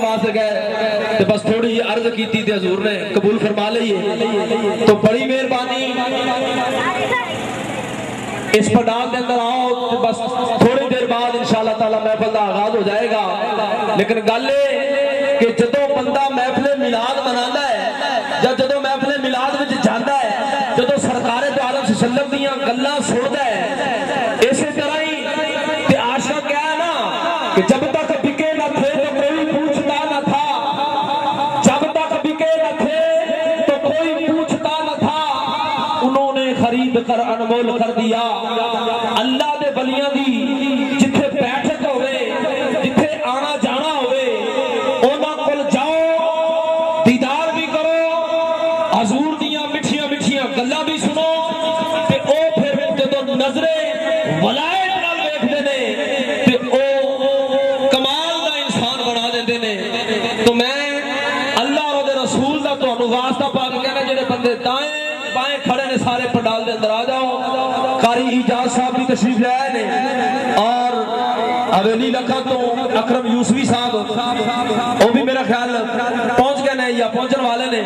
واسطے گئے تو بس تھوڑی عرض کی تھی حضور نے قبول فرما لئیے تو بڑی مہربانی اس پنڈال کے اندر آؤ تو بس تھوڑی دیر بعد انشاءاللہ تعالی محفل کا آغاز ہو جائے گا لیکن گل ہے کہ جدو بندہ محفل میلاد مناتا ہے یا جدو محفل میلاد وچ جاندا ہے جدو سرکار دو عالم صلی اللہ علیہ وسلم دیاں گلاں سندا ہے اسی طرح ہی تے عاشق کیا ہے نا کہ جب تک بکے نہ تھے تو کوئی پوچھتا نہ تھا جب تک بکے نہ تھے تو کوئی پوچھتا نہ تھا انہوں نے خرید کر انمول کر دیا اللہ دے ولیاں دی جتھے بیٹھک ہوئے جتھے آنا جانا ہوئے انہاں کول جاؤ دیدار بھی کرو حضور دیاں مٹھیاں مٹھیاں گلاں بھی سنو تے او پھر جدوں نظرے ولایت نال ویکھدے نے تے او کمال دا انسان بنا دیندے نے تو میں اللہ اور دے رسول دا تانوں واسطہ پا کے کہنا جڑے بندے دائیں بائیں کھڑے نے سارے پنڈال دے اندر آ جاؤ قاری اجاز صاحب بھی تشریف لے آئے نے اور حویلی لکھا تو اکرم یوسفی صاحب وہ بھی میرا خیال پہنچ گئے نے یا پہنچن والے نے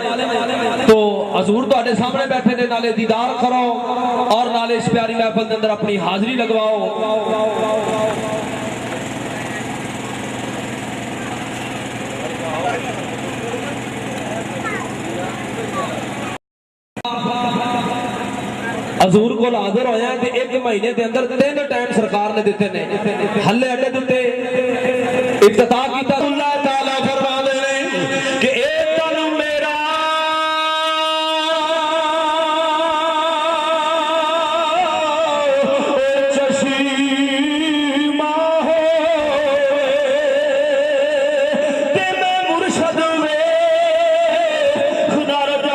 تو حضور تہاڈے سامنے بیٹھے نے نالے دیدار کرو اور نالے اس پیاری محفل دے اندر اپنی حاضری لگواؤ حضور کو حاضر ہویا ہے ایک مہینے دے اندر 3 ٹائم سرکار نے دیتے نے ہلے اڈے دیتے افتتاح کیتا اللہ تعالی فرما دے کہ اے تن میرا چشیمہ ہو تے میں مرشد میں خنار جا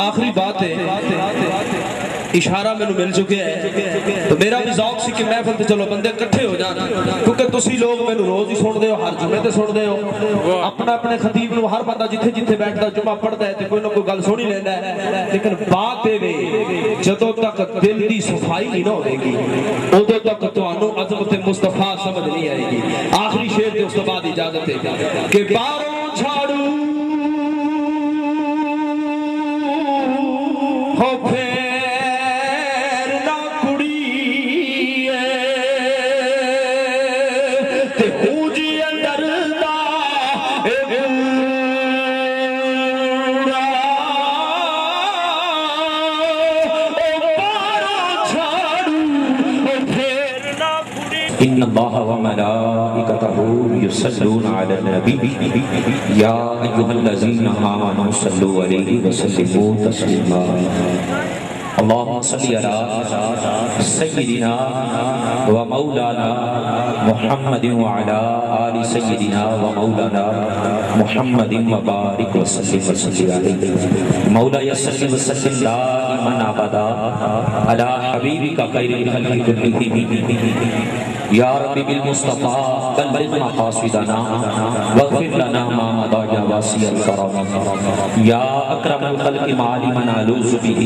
آخری بات ہے اشارہ میں مل چکے ہیں تو میرا بھی ذوق سی کہ محفل تے چلو بندے کٹھے ہو جانا کیونکہ تسی لوگ میں روز ہی سن دے ہو ہر جمعے تے سن دے ہو اپنا اپنے خطیب نو ہر بندہ جتھے جتھے بیٹھدا جمعہ پڑھدا ہے تے کوئی نہ کوئی گل سنی لیندا ہے لیکن بات اے وے جدوں تک دل دی صفائی نہیں نہ ہوے گی اودوں تک تانوں عظمت مصطفیٰ سمجھ نہیں آئے گی آخری شعر تے اس تو بعد اجازت ہے کہ باروں چھاڑو ہو پھر نہ کڑی تے پوجی اندر دا اے بورا او باروں چھاڑو ہو پھر نہ کڑی ان اللہ وملائکتہ یصلون علی النبی یا ایھا الذین آمنوا صلوا علیہ وسلموا تسلیما اللهم صل على سيدنا ومولانا محمد وعلى آل سيدنا ومولانا محمد وبارك وسلم عليه مولاي صل وسلم دائما ابدا على حبيبك خير الخلق كلهم یا ربی بالمصطفیٰ بلغ مقاصدنا واغفر لنا ما مضى یا واسع الکرم یا اکرم الخلق معالم نعوذ به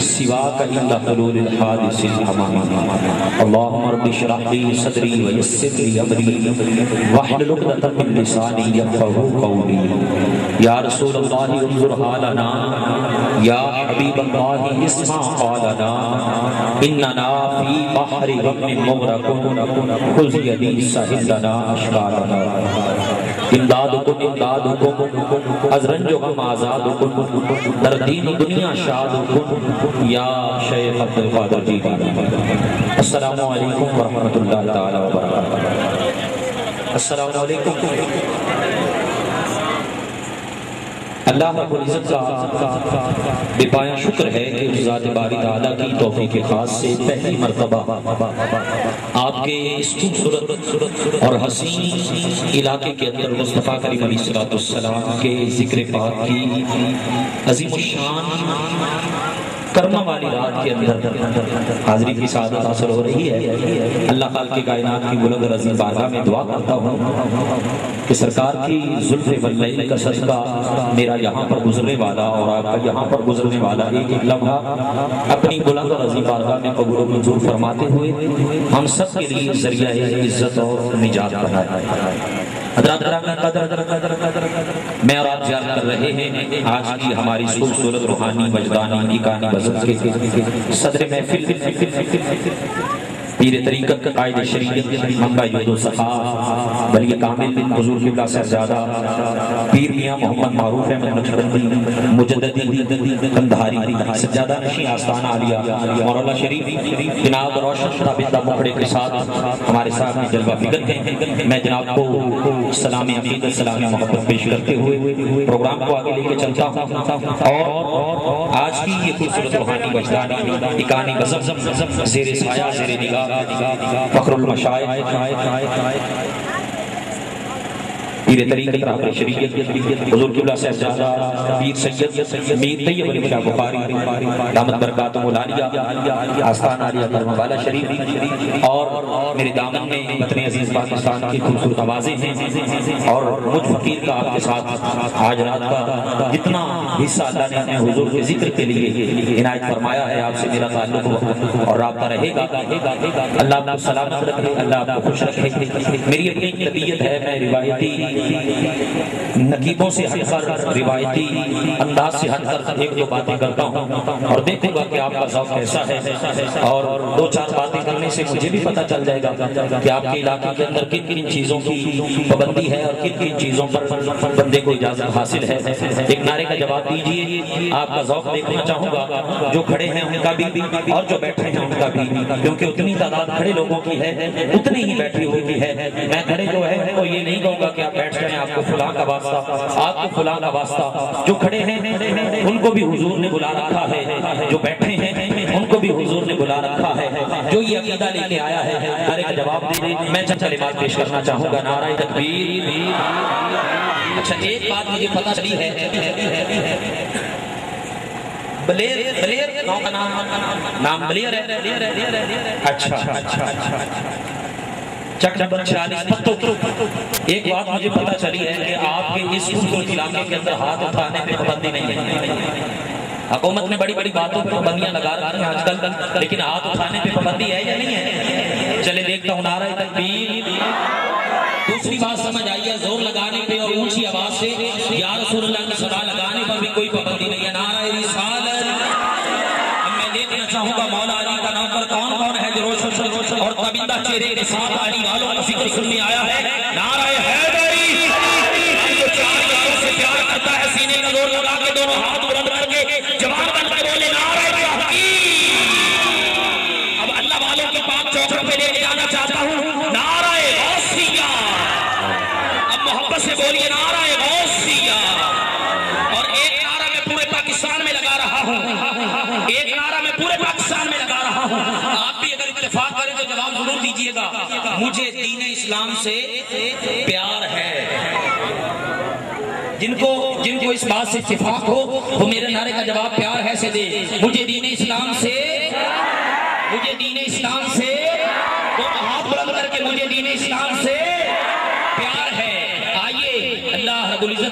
سواک عند حلول الحادث الامام اللهم رب اشرح لي صدری ویسر لي امری واحلل عقدۃ من لسانی یفقهوا قولی یا رسول اللہ انظر حالنا یا حبیب اللہ اسمع قالنا اننا فی بحر غم مغرق خذ یدی سہل لنا اشکالنا امدادکم امدادکم از رنج و غم آزادکم در دین دنیا شادکم یا شیخ عبدالقادر جیلانی۔ السلام علیکم ورحمۃ اللہ تعالی وبرکاتہ۔ السلام علیکم۔ اللہ رب العزت کا بے پایا شکر ہے کہ اس ذات باری تعالیٰ کی توفیق خاص سے پہلی مرتبہ آپ کے اس خوبصورت اور حسین علاقے کے اندر مصطفیٰ کریم علیہ السلام کے ذکر پاک کی عظیم الشان کرما والی رات کے اندر حاضری کی سعادت حاصل ہو رہی ہے۔ اللہ خالق کی کائنات کی بلند اور عظیم بارگاہ میں دعا کرتا ہوں کہ سرکار کی زلف واللیل کا صدقہ میرا یہاں پر گزرنے والا اور آپ کا یہاں پر گزرنے والا ایک ایک لمحہ اپنی بلند اور عظیم بارگاہ میں قبول و منظور فرماتے ہوئے ہم سب کے لیے ذریعہ عزت اور نجات بنائے۔ حضرات میں اور آپ یاد کر رہے ہیں آج کی ہماری خوبصورت روحانی وجدانی ایکانی بزرگ کے صدر محفل پیر طریقت قائد شریعت منبع یود و صحا ولی کامل حضور قبلہ صاحبزادہ پیر میاں محمد معروف احمد نقشبندی مجددی قندھاری سجادہ نشین آستانہ عالیہ مولانا شریف جناب روشن تابندہ مکھڑے کے ساتھ ہمارے ساتھ میں جلوہ فکر ہیں۔ میں جناب کو سلام عقیدت سلام محبت پیش کرتے ہوئے پروگرام کو آگے لے کے چلتا ہوں اور آج کی یہ خوبصورت روحانی وجدانی ایکانی بزم زیر سایہ زیر نگاہ فخر المشائخ پیر طریقت رہبر شریعت حضور قبلہ صاحبزادہ پیر سید میر طیب علی شاہ بخاری دامت برکاتہ العالیہ آستانہ عالیہ کرم والا شریف اور میرے دامن میں وطن عزیز پاکستان کی خوبصورت آوازیں ہیں اور مجھ فقیر کا آپ کے ساتھ آج رات کا جتنا حصہ اللہ نے اپنے حضور کے ذکر کے لیے عنایت فرمایا ہے آپ سے میرا تعلق اور رابطہ رہے گا۔ اللہ آپ کو سلامت رکھے، اللہ آپ کو خوش رکھے۔ میری اپنی طبیعت ہے، میں روایتی نقیبوں سے ہٹ کر روایتی انداز سے ہٹ کر ایک دو باتیں کرتا ہوں اور دیکھوں گا کہ آپ کا ذوق کیسا ہے اور دو چار باتیں کرنے سے مجھے بھی پتہ چل جائے گا کہ آپ کے علاقے کے اندر کن کن چیزوں کی پابندی ہے اور کن کن چیزوں پر بندے کو اجازت حاصل ہے۔ ایک نعرے کا جواب دیجئے، آپ کا ذوق دیکھنا چاہوں گا، جو کھڑے ہیں ان کا بھی اور جو بیٹھے ہیں ان کا بھی، کیونکہ اتنی تعداد کھڑے لوگوں کی ہے اتنی ہی بیٹھی ہوئی بھی ہے۔ میں کھڑے جو ہے تو یہ نہیں کہوں گا کہ آپ بیٹھ جائیں آپ کو فلاں کا واسطہ، آپ کو فلاں کا واسطہ۔ جو کھڑے ہیں ان کو بھی حضور نے بلا رکھا ہے، جو بیٹھے ہیں ان کو بھی حضور نے بلا رکھا ہے۔ جو یہ عقیدہ لے کے آیا ہے ہر ایک جواب دے دے۔ میں چند کلمات پیش کرنا چاہوں گا۔ نعرہ تکبیر۔ اچھا ایک بات مجھے پتہ چلی ہے، بلیر نام بلیر ہے۔ اچھا چک نمبر 46 پتوں۔ ایک بات مجھے پتہ چلی ہے کہ آپ کے اس خوبصورت علاقے کے اندر ہاتھ اٹھانے پہ پابندی نہیں ہے۔ حکومت نے بڑی بڑی باتوں پہ پابندیاں لگا رکھی ہیں آج کل، لیکن ہاتھ اٹھانے پہ پابندی ہے یا نہیں ہے؟ چلے دیکھتا ہوں نعرہ تکبیر۔ دوسری بات سمجھ آئیے، زور لگانے پہ اور اونچی آواز سے یا رسول اللہ کی صدا لگانے پر بھی کوئی پابندی نہیں ہے۔ نعرہ رسالت۔ اب میں دیکھنا چاہوں گا مولا علی کا نوکر کون کون ہے جو روشن اور تابندہ چہرے کے ساتھ علی والوں کا ذکر سننے آیا ہے۔ نعرہ حیدری۔ جو چار یاروں سے پیار کرتا ہے سینے کا زور لگا کے دونوں ہاتھ بلند کر کے جوان بن کے بولے نعرہ تحقیق۔ اب اللہ والوں کی پاک چوکھٹ پہ لے کے جانا چاہتا ہوں، نعرہ غوثیہ۔ اب محبت سے بولیے نعرہ غوثیہ۔ اور ایک نعرہ میں پورے پاکستان میں لگا رہا ہوں، ایک نعرہ میں پورے پاکستان میں لگا رہا ہوں۔ آپ بھی اگر اتفاق کریں تو جواب ضرور دیجئے گا، مجھے دین اسلام سے پیار ہے۔ جن کو اس بات سے اتفاق ہو وہ میرے نعرے کا جواب پیار ہے سے دے۔ مجھے دین اسلام سے دونوں ہاتھ بلند کر کے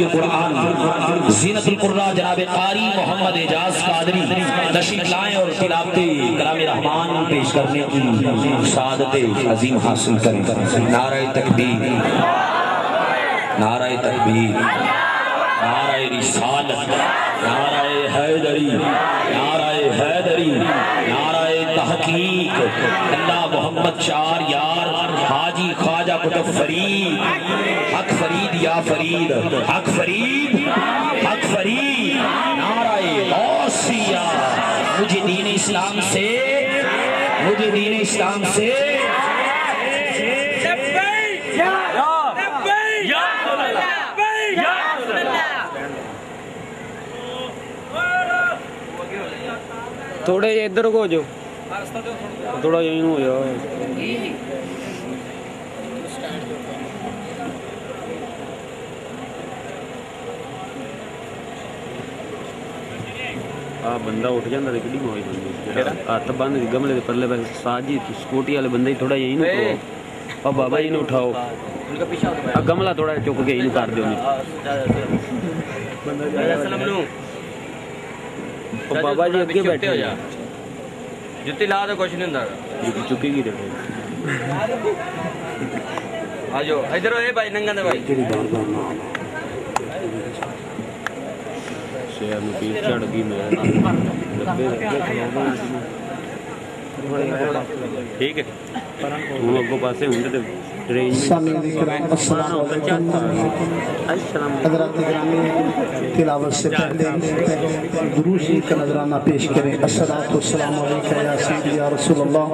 حافظ القرآن زینت القرآن جناب قاری محمد اعجاز قادری تشریف لائیں اور تلاوت کلام رحمان پیش کرنے کی سعادت عظیم حاصل کریں. نعرہ تکبیر، نعرہ تکبیر، نعرہ رسالت، نعرہ حیدری، نعرہ حیدری، نعرہ تحقیق. اللہ محمد شعر یار حاجی خواجہ کتب فرید، حق فرید یا فرید، حق فرید، حق فرید. نعرہ غوثیہ، مجھے دین اسلام سے، مجھے دین اسلام سے تھوڑے ادھر کو ہو جاؤ، تھوڑا یہیں ہو جاؤ. بندہ اٹھ جاتا کڑی موج بندی ہاتھ بند گملے کے پرلے پاس ساتھ جی سکوٹی والے بندے تھوڑا یہیں اٹھو اور بابا جی نے اٹھاؤ گملہ تھوڑا چک کے یہیں کر دو. بابا جی اگے بیٹھے ہو جا جتی لا تو کچھ نہیں ہوں چکے گی آ جاؤ ادھر بھائی ننگا دے بھائی شہر میں پیس چڑھ گئی ٹھیک ہے ہوں اگوں پاسے ہوں حضرات گرامی تلاوت سے پہلے درود شریف کا نذرانہ پیش کریں. الصلاۃ والسلام علیکہ یا سیدی یا رسول اللہ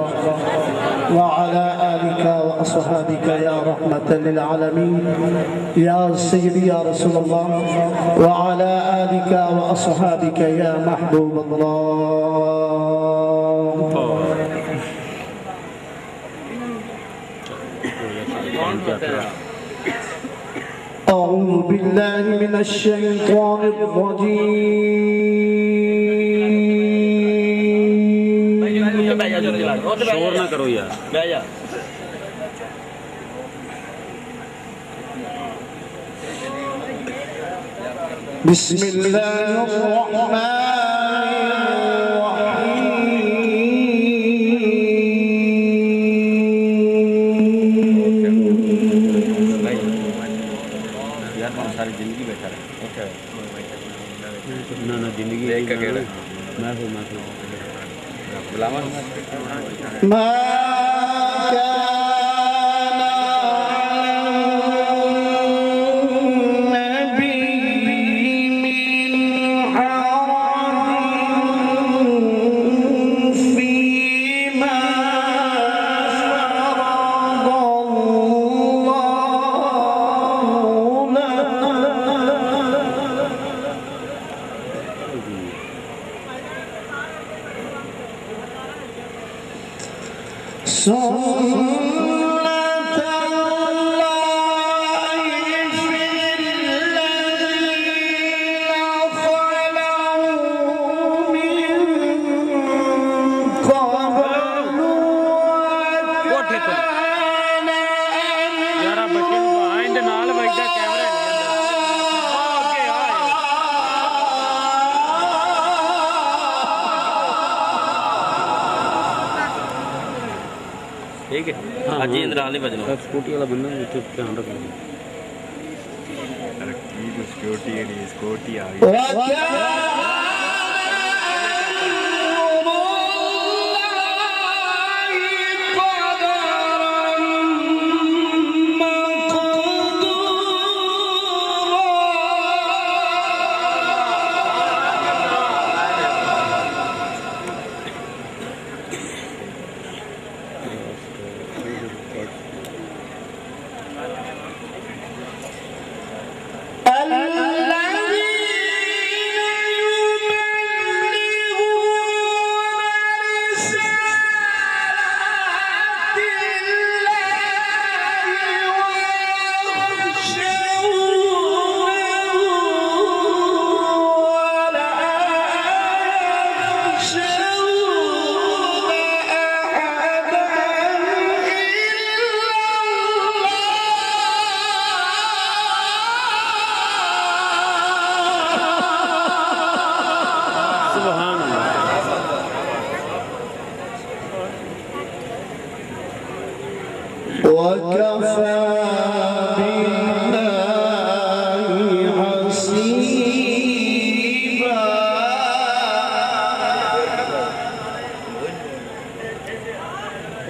وعلی آلک واصحابک یا رحمت للعالمین یا سیدی یا رسول اللہ وعلی آلک واصحابک یا محبوب اللہ. أعوذ بالله من الشيطان الرجيم. شور نہ کرو یار. بسم الله الرحمن ما كان النبي من حرج فيما فرض الله سنة الله في الذين خلوا من قبل وكان یار بچے بائنڈ نال بجدا کیمرہ ٹھیک ہے. ہاں جی اندر آنے بجنا سکوٹی والا بندہ دھیان رکھنا. سکوٹی آ گئی. الذين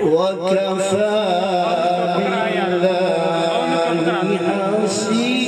وكفى بالله حسيبا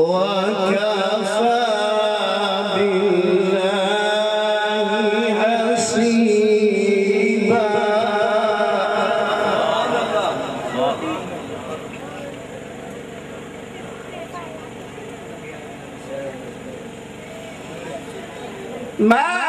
وكفى بالله حسيبا ما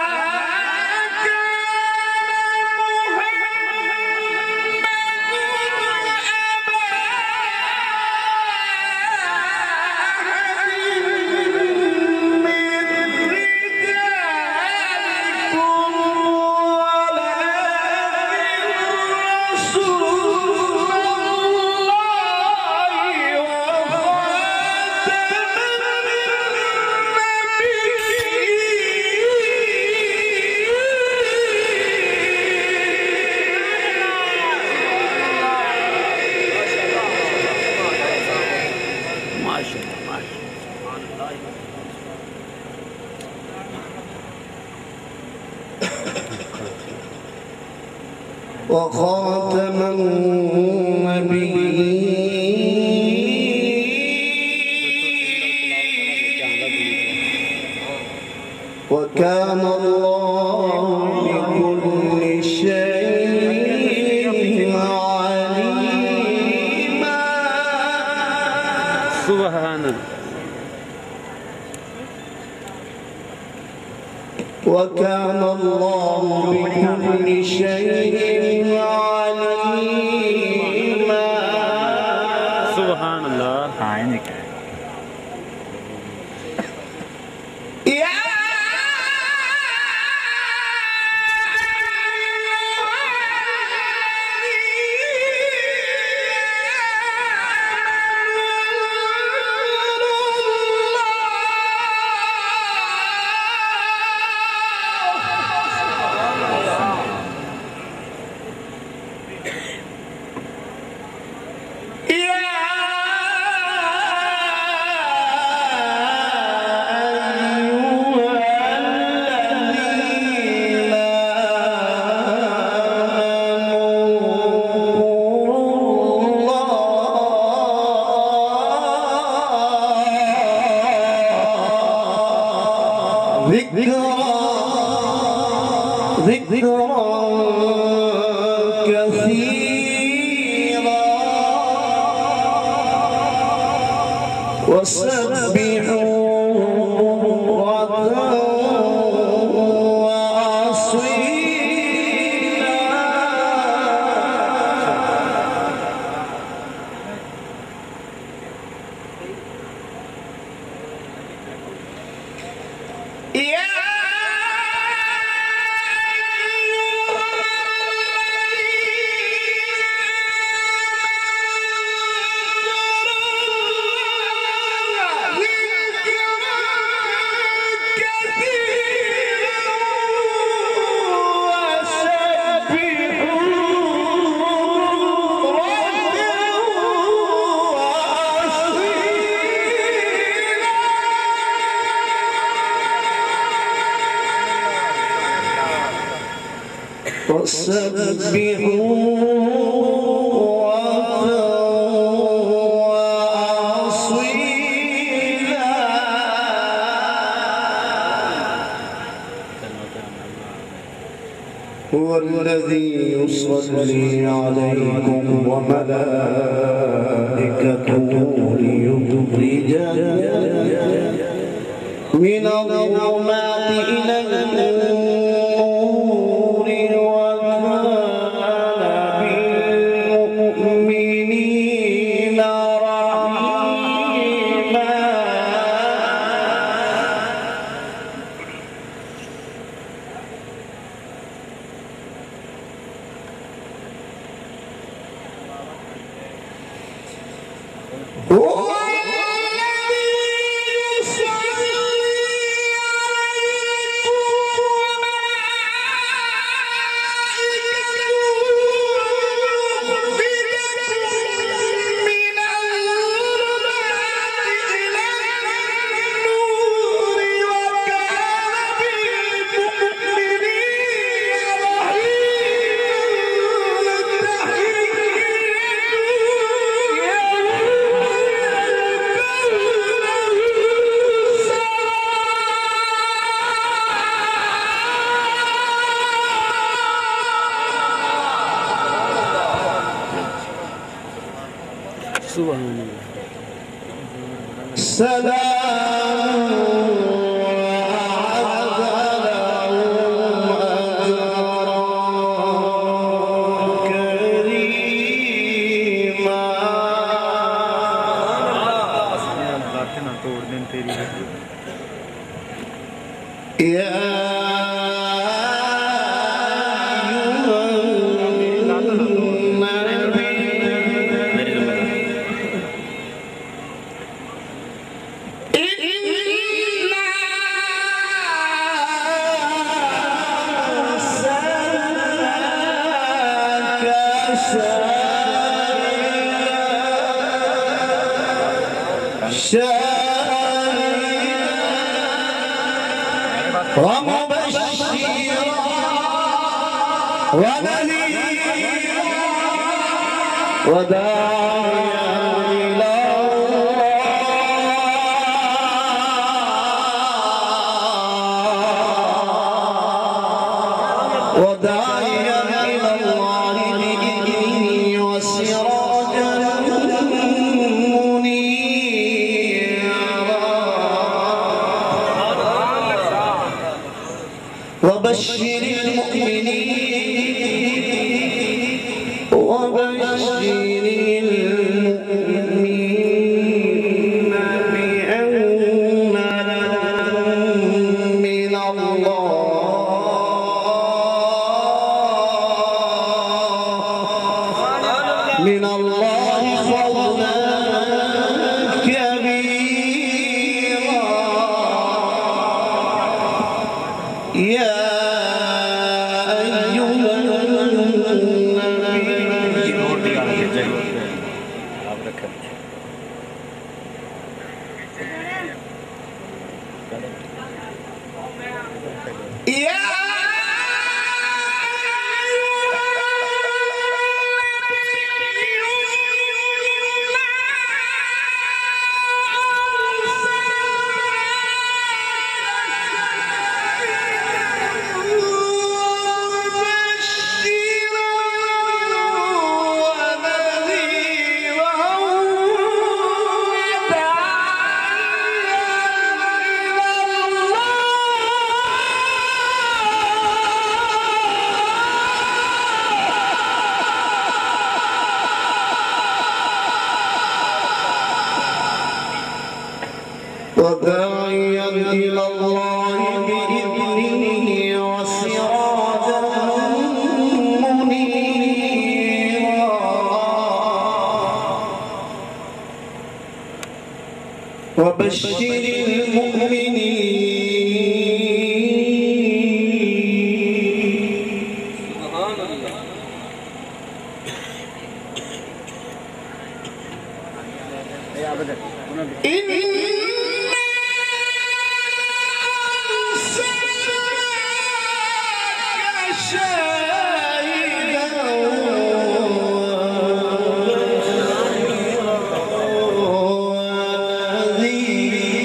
وخاتم النبيين وكان الله بكل شيء عليما سبحان الله وكان الله بكل شيء عليما سبحان الله ذكرا كثيرا وسبحوا بكرة وأصيلا وسبحوا هو الذي يصلي عليكم وملائكته ليخرجكم من الظلمات إلى النور وكان بالمؤمنين رحيما. سبحان اللہ. سلام وأعد لهم أجرا كريما. ਲੱਤ ਨਾ ਤੋੜ ਦੇਣ ਤੇਰੀ يا ومبشرا ونذيرا وداعيا إلى الله وداعيا إلى الله بإذنه وسراجا وبشر المؤمنين بأن لهم من الله فضلا كبيرا. يا أيها النبي آپ رکھا يا وداعيا إلى الله بإذنه وسراجا منيرا. وبشر المؤمنين شاهدا ونذيرا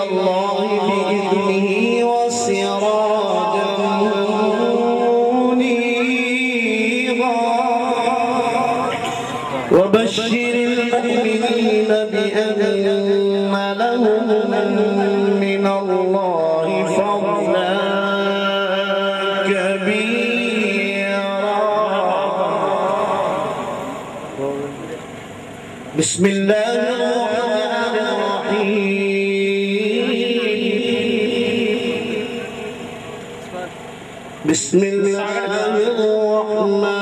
الله بإذنه وسراجا منيرا وبشر المؤمنين بأن لهم من الله فضلا كبيرا. بسم الله الرحمن الرحيم. بسم الله الرحمن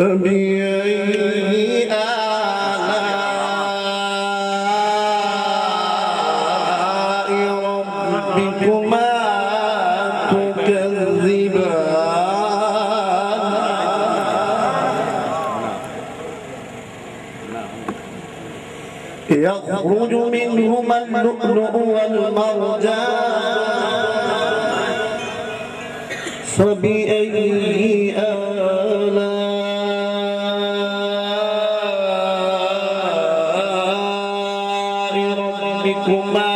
فبأي آلاء ربكما تكذبان يخرج منهما اللؤلؤ والمرجان فبأي آلاء ربكما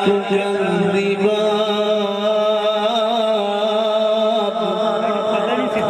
تكذبان.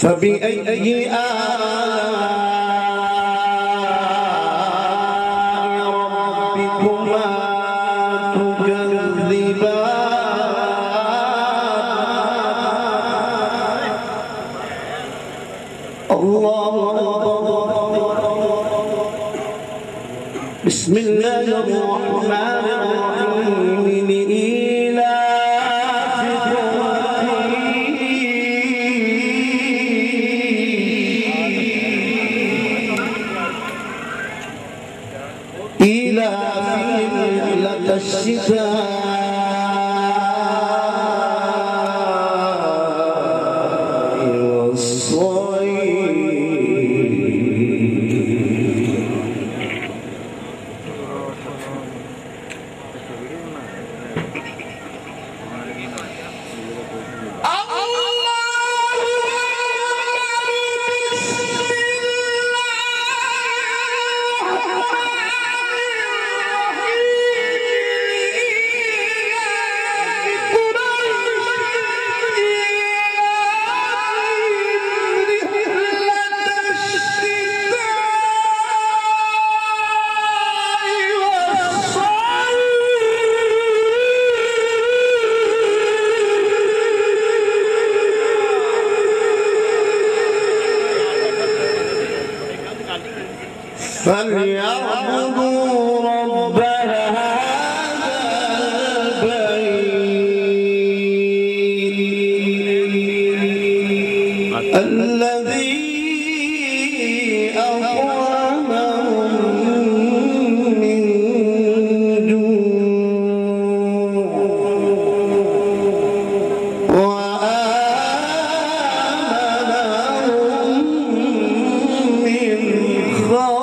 فبأي آلاء ربكما تكذبان. الله أكبر. بسم الله الرحمن الرحيم. إيلافهم رحلة الشتاء والصيف فليعبدوا رب هذا البيت الذي أطعمهم من جوع وآمنهم من خوف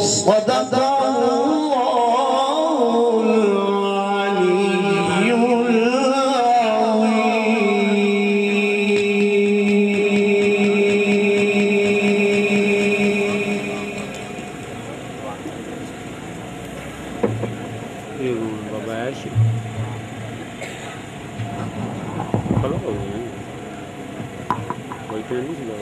صدق الله العلي العظيم. بابا عاشق خلاص کوئی تو نہیں سلا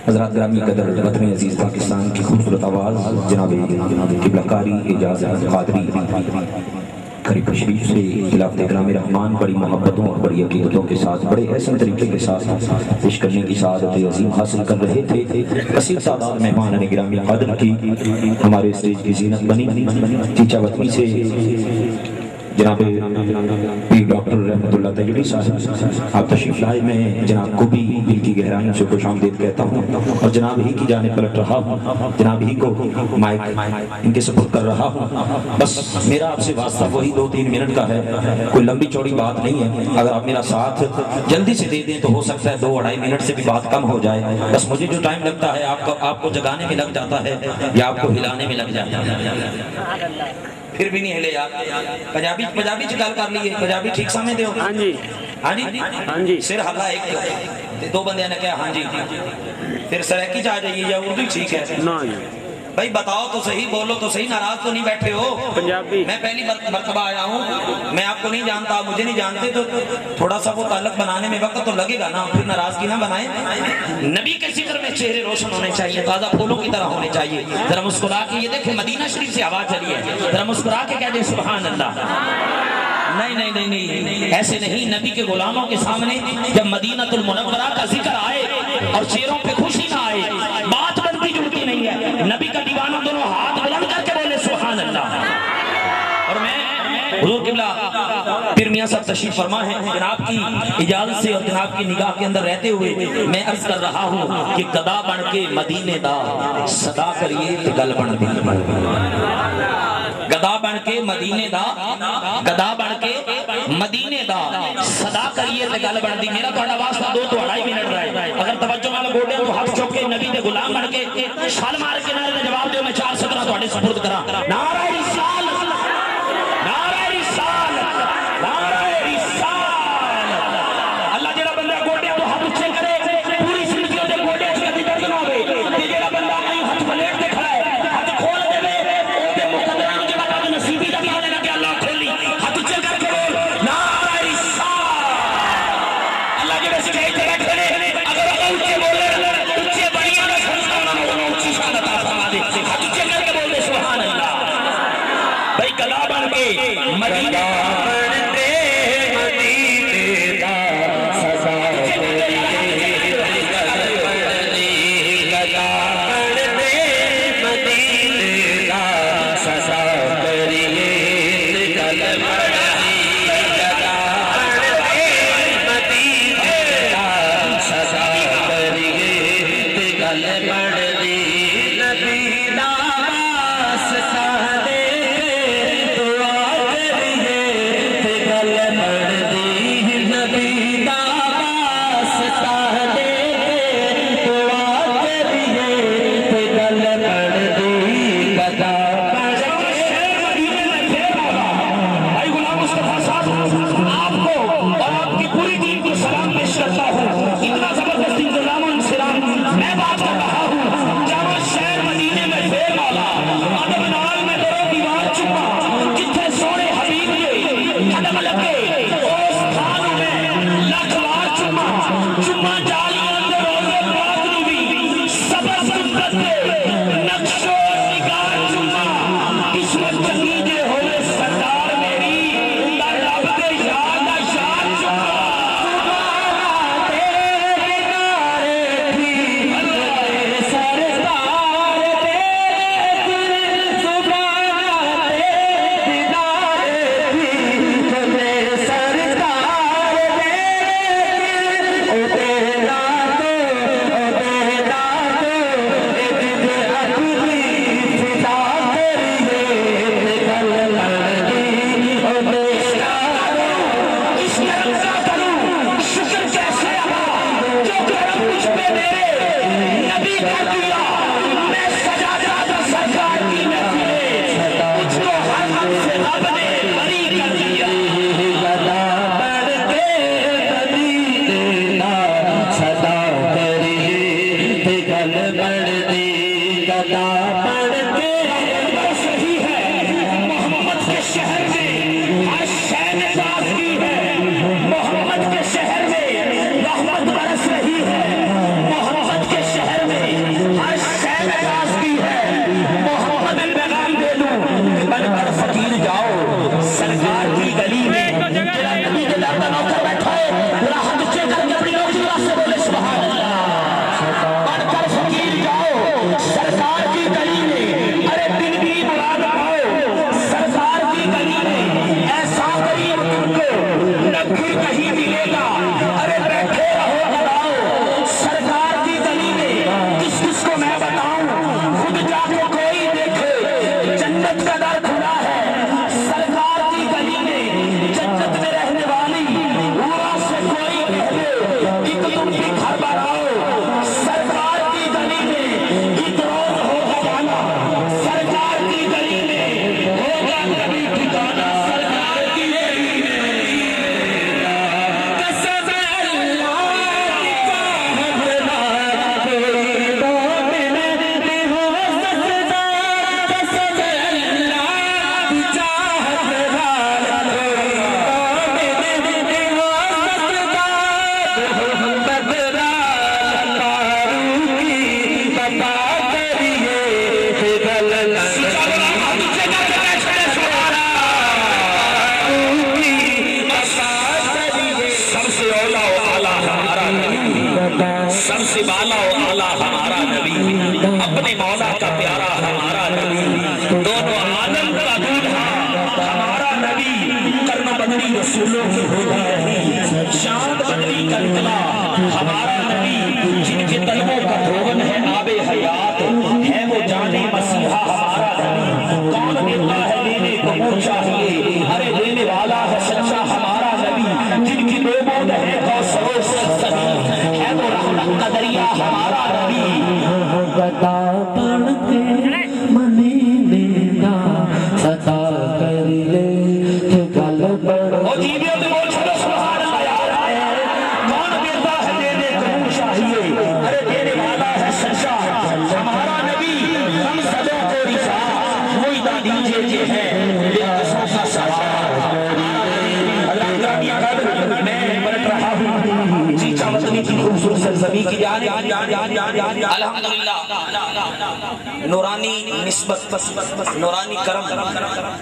حضرات گرامی قدر وطن عزیز پاکستان کی خوبصورت آواز جناب قبلہ قاری اعجاز قادری قریب تشریف سے خلافت اکرام رحمان بڑی محبتوں اور بڑی عقیدتوں کے ساتھ بڑے احسن طریقے کے ساتھ پیش کرنے کی سعادت عظیم حاصل کر رہے تھے. کثیر تعداد مہمان گرامی قادر کی ہمارے اسٹیج کی زینت بنی. چیچا وطنی سے جناب پیر ڈاکٹر رحمت اللہ تجلی صاحب آپ تشریف لائے. میں جناب کو بھی دل کی گہرائیوں سے خوش آمدید کہتا ہوں اور جناب ہی کی جانب پلٹ رہا ہوں, جناب ہی کو مائک ان کے سپرد کر رہا ہوں. بس میرا آپ سے واسطہ وہی 2-3 منٹ کا ہے, کوئی لمبی چوڑی بات نہیں ہے. اگر آپ میرا ساتھ جلدی سے دے دیں تو ہو سکتا ہے 2-2.5 منٹ سے بھی بات کم ہو جائے. بس مجھے جو ٹائم لگتا ہے آپ کو جگانے میں لگ جاتا ہے یا آپ کو ہلانے میں لگ جاتا ہے. پھر بھی نہیں ہلے یار. پنجابی چکال کر لیے, پنجابی ٹھیک سمجھ دے ہو؟ ہاں جی ہاں جی ہاں جی سر ہلا ایک 2 بندے نے کہا ہاں جی, پھر سریکی چاہ جائیے یا اردو ٹھیک ہے نا جی بھائی بتاؤ تو صحیح, بولو تو صحیح, ناراض تو نہیں بیٹھے ہو؟ پنجابی میں پہلی مرتبہ آیا ہوں, میں آپ کو نہیں جانتا, آپ مجھے نہیں جانتے, تو تھوڑا سا وہ تعلق بنانے میں وقت تو لگے گا نا, پھر ناراضگی نہ بنائیں. نبی کے ذکر میں چہرے روشن ہونے چاہیے, تازہ پھولوں کی طرح ہونے چاہیے. ذرا مسکرا کے, یہ دیکھیں مدینہ شریف سے آواز چلی ہے, ذرا مسکرا کے کہہ دیں سبحان اللہ. نہیں نہیں نہیں نہیں ایسے نہیں. نبی کے غلاموں کے سامنے جب مدینہ المنورہ کا ذکر آئے اور چہروں پہ خوشی نہ آئے, بات بنتی جڑتی نہیں ہے. نبی کا دیوانہ دونوں ہاتھ بلند کر کے بولے سبحان اللہ. اور میں حضور قبلہ پیر میاں صاحب تشریف فرما ہے, جناب کی اجازت سے اور جناب کی نگاہ کے اندر رہتے ہوئے میں عرض کر رہا ہوں کہ گدا بن کے مدینے دا صدا کریے تے گل بن دی. گدا بن کے مدینے دا, گدا بن کے مدینے دا صدا کریے تے گل بن دی. میرا تہاڈا واسطہ 2-2.5 منٹ رہے. اگر توجہ نال گوڈے تو ہاتھ چوک کے نبی دے غلام بن کے چھال مار کے نعرے دا جواب دیو. میں 4 سطرہ تہاڈے سپرد کراں. نعرہ رسالت, نعرہ رسالت, نعرہ رسالت. اللہ جڑا بندہ گوڈے تو ہاتھ اونچے کرے پوری زندگی دے گوڈے اچ کدی درد نہ ہوے, تے جڑا بندہ نہیں ہاتھ پلیٹ تے کھڑا ہے ہاتھ کھول دے او تے مقدراں نوں جڑا بد نصیبی دا کہنے لگے اللہ کھولی ہاتھ اونچے کر کے بول نعرہ رسالت. اللہ جڑے سٹیج تے بیٹھے نے اگر اونچے بولے اونچے بڑیاں دا سنتا انہاں نوں اونچی شان عطا فرما دے. ہاتھ اونچے کر کے بول دے سبحان اللہ. بھائی گلا بن کے مدینہ میں بات کر رہا ہوں جامع شہر مدینے میں بے مولا ادب نال میں کرو کر دیا میں سجاتا تھا سرکار کی محفلیں مجھ کو ہر غم سے رب نے بری کر دیا گدا بڑھ کے کبھی دینا صدا کریے گل بڑھ دی گدا بڑھ کے برس رہی ہے محمد کے شہر میں ہر شہر باز کی ہے محمد کے شہر میں رحمت برس رہی ہے محمد کے شہر میں ہر شہر باز کی ہے محمد پیغام دے دوں کہ بن کر فقیر جاؤ سرکار کی گلی میں تیرا نبی کے در پر نوکر بیٹھا ہے تیرا ہاتھ اونچے کر کے اپنی نوکری سے بولے سبحان اللہ بن کر فقیر جاؤ سرکار کی گلی میں ارے دن بھی مراد پاؤ سرکار کی گلی میں ایسا کریم تم کو نہ پھر کہیں ملے گا ارے بیٹھے رہو بتاؤ سرکار کی گلی میں کس کس کو میں بتاؤں خود جا کے کوئی دیکھے جنت کا در کھلا ہے سرکار کی گلی میں جنت میں رہنے والی حورا سے کوئی کہہ دے ایک تم بھی گھر بناؤ سرکار کی گلی میں ایک روز ہوگا جانا سرکار کی گلی میں ہوگا کبھی ٹھکانا سرکار کی گلی میں قسم اللہ کی چاہت نہ کوئی مومن نہیں ہو سکتا قسم اللہ کی چاہت نہ کوئی مومن نہیں ہو سکتا محمد را لطارو کی بتا کریے گل سب سے اولا و اعلیٰ ہمارا نبی سب سے بالا و اعلیٰ ہمارا نبی اپنے مولا کا پیارا ہمارا نبی دونوں عالم کا دولہا ہمارا نبی کرم بدری رسولوں کی ہوگا رہی شان بدری کا نکلا ہمارا نبی جن کے طلبوں کا دھون ہے آب حیات ہے وہ جانے مسیحا ہمارا نبی کون دیتا ہے دینے کو وہ چاہیے ارے دینے والا ہے سچا ہمارا نبی جن کی بے بود ہے کوثر و سلسبیل ہے وہ رحمت کا دریا ہمارا نبی گدا پڑھ کے منی لینا صدا کر لے گل بڑھ او جیویوں میں بول چھوڑو سبحان اللہ کون دیتا ہے دینے کو وہ چاہیے ارے دینے والا ہے سچا ہمارا نبی ہم سبوں کو رفا وہی دا دیجئے جے ہے بے قصوں کا سوار اللہ تعالیٰ میں پلٹ رہا ہوں چیچا وطنی کی خوبصورت سرزمین کی جانب الحمدللہ نورانی نسبت نورانی کرم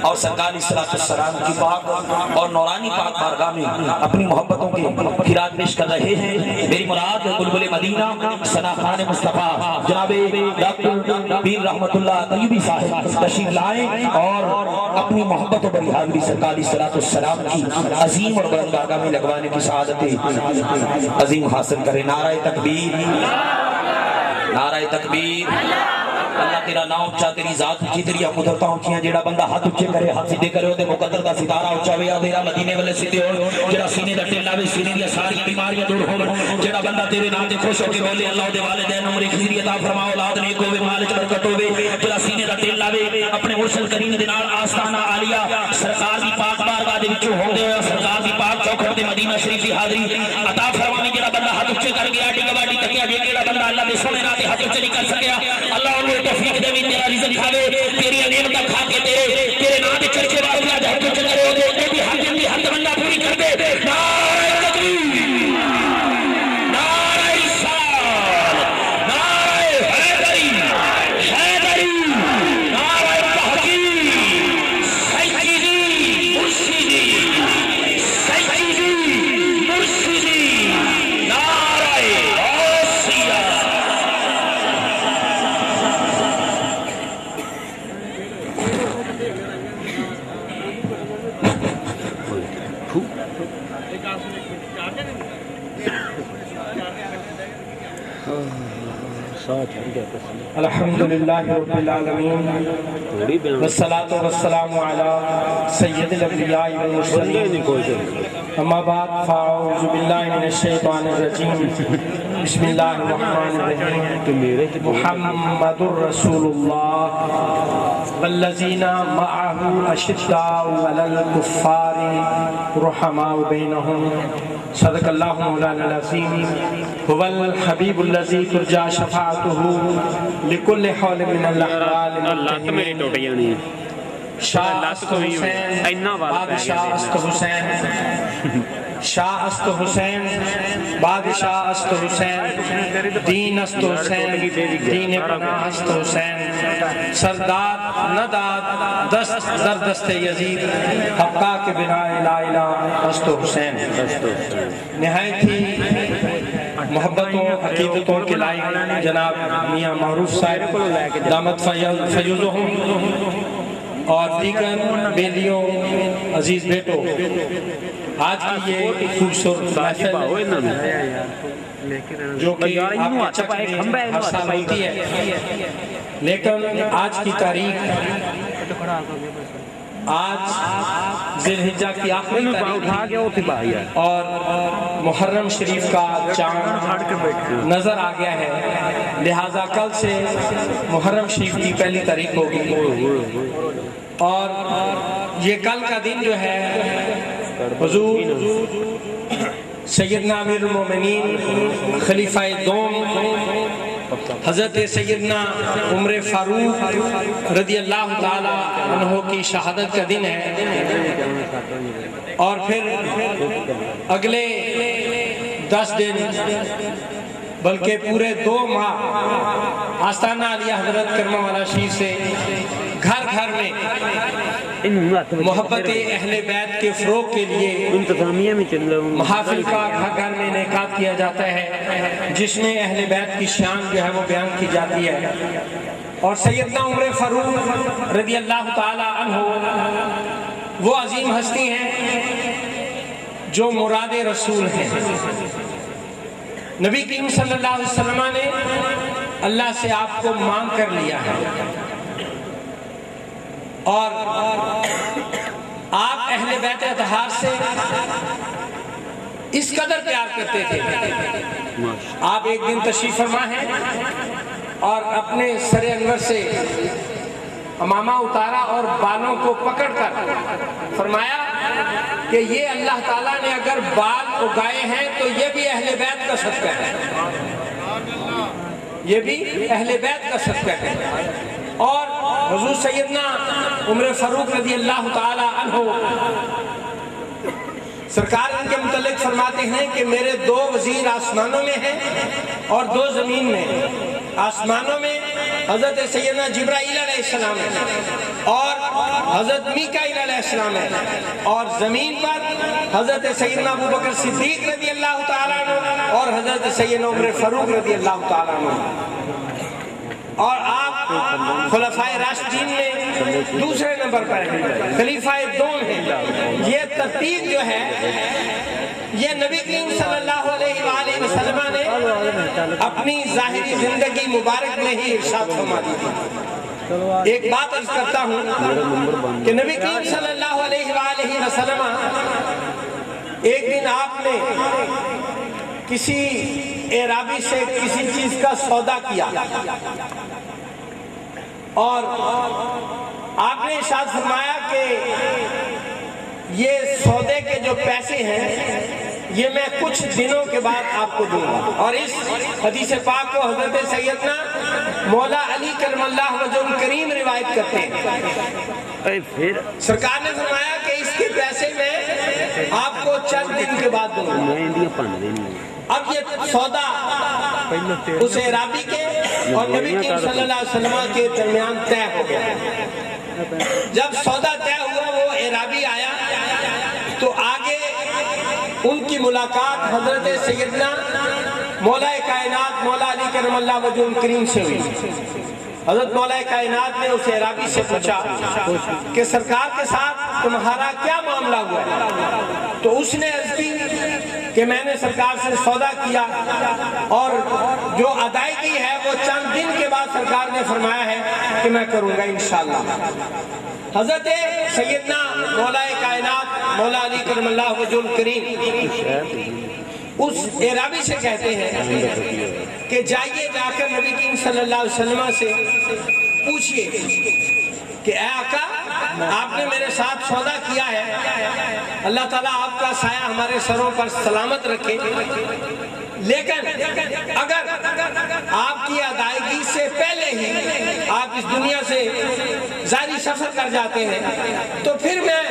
اور سرکار صلاۃ السلام کی پاک اور نورانی پاک بارگاہ میں اپنی محبتوں کے خراج پیش کر رہے ہیں میری مراد بلبل مدینہ ثنا خان مصطفیٰ جناب ڈاکٹر پیر رحمت اللہ طیبی صاحب تشریف لائیں اور اپنی محبت و بری حاضری سرکار صلاۃ السلام کی عظیم اور بلند بارگاہ میں لگوانے کی سعادت عظیم حاصل کرے نعرہ تکبیر نعرہ تکبیر اللہ تیرا نام اچھا تیری ذات اچھی تیری قدرتاں اچھیاں جیڑا بندہ ہاتھ اچھے کرے ہاتھ سیدھے کرے تے مقدر دا ستارہ اچھا ہویا تیرا مدینے والے سیدھے ہو جیڑا سینے دا ٹیلا وے سینے دی ساری بیماریاں دور ہون جیڑا بندہ تیرے نام تے خوش ہو کے بولے اللہ دے والدین عمر خیری عطا فرما اولاد نیک ہوے مال وچ برکت ہوے جیڑا سینے دا ٹیلا وے اپنے مرشد کریم دے نال آستانہ عالیہ سرکار دی پاک بارگاہ دے وچوں ہوندے ہوئے سرکار دی پاک چوکھٹ تے مدینہ شریف دی حاضری عطا فرماویں جیڑا بندہ ہاتھ اچھے کر گیا ٹی گواڈی تکیا جے کیڑا بندہ اللہ دے سونے نال ہاتھ اچھے نہیں کر سکیا اللہ انہوں توفیق دے تیرا رزق کھاوے تیری نعمت کھا کے تیرے نام دے چرچے واسطے اج ہاتھ اچھے کرے تے بھی ہر دن دی ہر تمنا پوری کر دے نعرہ تکبیر نعرہ رسالت نعرہ حیدری نعرہ تحقیق سیدی مرشدی نعرہ غوثیہ الحمدللہ رب العالمین والصلاة والسلام علی سید الانبیاء والمرسلین اما بعد فاعوذ باللہ من الشیطان الرجیم بسم اللہ الرحمن الرحیم محمد الرسول اللہ والذین معه اشداء علی الکفار رحماء بینہم صدق اللہ مولانا العظیم هو الحبیب الذی ترجى شفاعته لكل حول من الاحوال ਲੱਤ ਮੇਰੀ ਟੁੱਟ ਜਾਣੀ شاہ است حسین بادشاہ است حسین شاہ است حسین بادشاہ است حسین دین است حسین دین پناہ است حسین سردار نداد دست در دست یزید حقا کے بنا لا الہ است حسین نہایت ہی محبتوں عقیدتوں کے لائق جناب میاں معروف صاحب دامت فیضہم اور دیگر بیلیوں عزیز بیٹو آج کی یہ خوبصورت محفل جو کہ آپ کے چک میں ہر سال ہوتی ہے لیکن آج کی تاریخ آج ذی الحجہ کی آخری تاریخ اور محرم شریف کا چاند نظر آ گیا ہے لہٰذا کل سے محرم شریف کی پہلی تاریخ ہوگی اور یہ کل کا دن جو ہے حضور سیدنا امیر المومنین خلیفہ دوم حضرت سیدنا عمر فاروق رضی اللہ تعالی عنہ کی شہادت کا دن ہے اور پھر اگلے 10 دن بلکہ پورے 2 ماہ آستانہ علیہ حضرت کرمہ والا شریف سے گھر گھر میں محبت اہل بیت کے فروغ کے لیے انتظامیہ میں چل رہا ہوں محافل کا گھر گھر میں انعقاد کیا جاتا ہے جس میں اہل بیت کی شان جو ہے وہ بیان کی جاتی ہے اور سیدنا عمر فاروق رضی اللہ تعالی عنہ وہ عظیم ہستی ہیں جو مراد رسول ہیں نبی کریم صلی اللہ علیہ وسلم نے اللہ سے آپ کو مانگ کر لیا ہے اور آپ اہل بیت اطہار سے اس قدر پیار کرتے تھے آپ ایک دن تشریف فرما ہیں اور اپنے سر انور سے امامہ اتارا اور بالوں کو پکڑ کر فرمایا کہ یہ اللہ تعالیٰ نے اگر بال اگائے ہیں تو یہ بھی اہل بیت کا صدقہ ہے یہ بھی اہل بیت کا صدقہ ہے اور حضور سیدنا عمر فاروق رضی اللہ تعالی عنہ سرکار ان کے متعلق فرماتے ہیں کہ میرے 2 وزیر آسمانوں میں ہیں اور 2 زمین میں آسمانوں میں حضرت سیدنا جبرائیل علیہ السلام ہے اور حضرت میکائیل علیہ السلام ہے اور زمین پر حضرت سیدنا ابوبکر صدیق رضی اللہ تعالیٰ عنہ اور حضرت سیدنا عمر فاروق رضی اللہ تعالیٰ عنہ اور آپ خلفائے راشدین میں دوسرے نمبر پر ہیں خلیفہ دوم ہیں یہ ترتیب جو ہے یہ نبی کریم صلی اللہ علیہ وآلہ وسلم نے اپنی ظاہری زندگی مبارک میں ہی ارشاد فرما دی تھی ایک بات عرض کرتا ہوں کہ نبی کریم صلی اللہ علیہ وآلہ وسلم ایک دن آپ نے کسی اعرابی سے کسی چیز کا سودا کیا اور آپ نے ارشاد فرمایا کہ یہ سودے کے جو پیسے ہیں یہ میں کچھ دنوں کے بعد آپ کو دوں گا اور اس حدیث پاک کو حضرت سیدنا مولا علی کرم اللہ وجہ الکریم روایت کرتے ہیں سرکار نے فرمایا کہ اس کے پیسے میں آپ کو چند دن کے بعد دوں گا اب یہ سودا اس اعرابی کے اور نبی کریم صلی اللہ علیہ وسلم کے درمیان طے ہو گیا جب سودا طے ہوا وہ اعرابی آیا تو آگے ان کی ملاقات حضرت سیدنا مولا کائنات مولا علی کرم اللہ وجہ الکریم سے ہوئی حضرت مولا کائنات نے اس اعرابی سے پوچھا کہ سرکار کے ساتھ تمہارا کیا معاملہ ہوا ہے تو اس نے عرض کی کہ میں نے سرکار سے سودا کیا اور جو ادائیگی ہے وہ چند دن کے بعد سرکار نے فرمایا ہے کہ میں کروں گا انشاءاللہ حضرت سیدنا مولا کائنات مولا علی کرم اللہ وجہ الکریم اس اعرابی سے کہتے ہیں کہ جائیے جا کر نبی کریم صلی اللہ علیہ وسلم سے پوچھئے کہ اے آقا آپ نے میرے ساتھ سودا کیا ہے، اللہ تعالیٰ آپ کا سایہ ہمارے سروں پر سلامت رکھے، لیکن اگر آپ کی ادائیگی سے پہلے ہی آپ اس دنیا سے ظاہری سفر کر جاتے ہیں تو پھر میں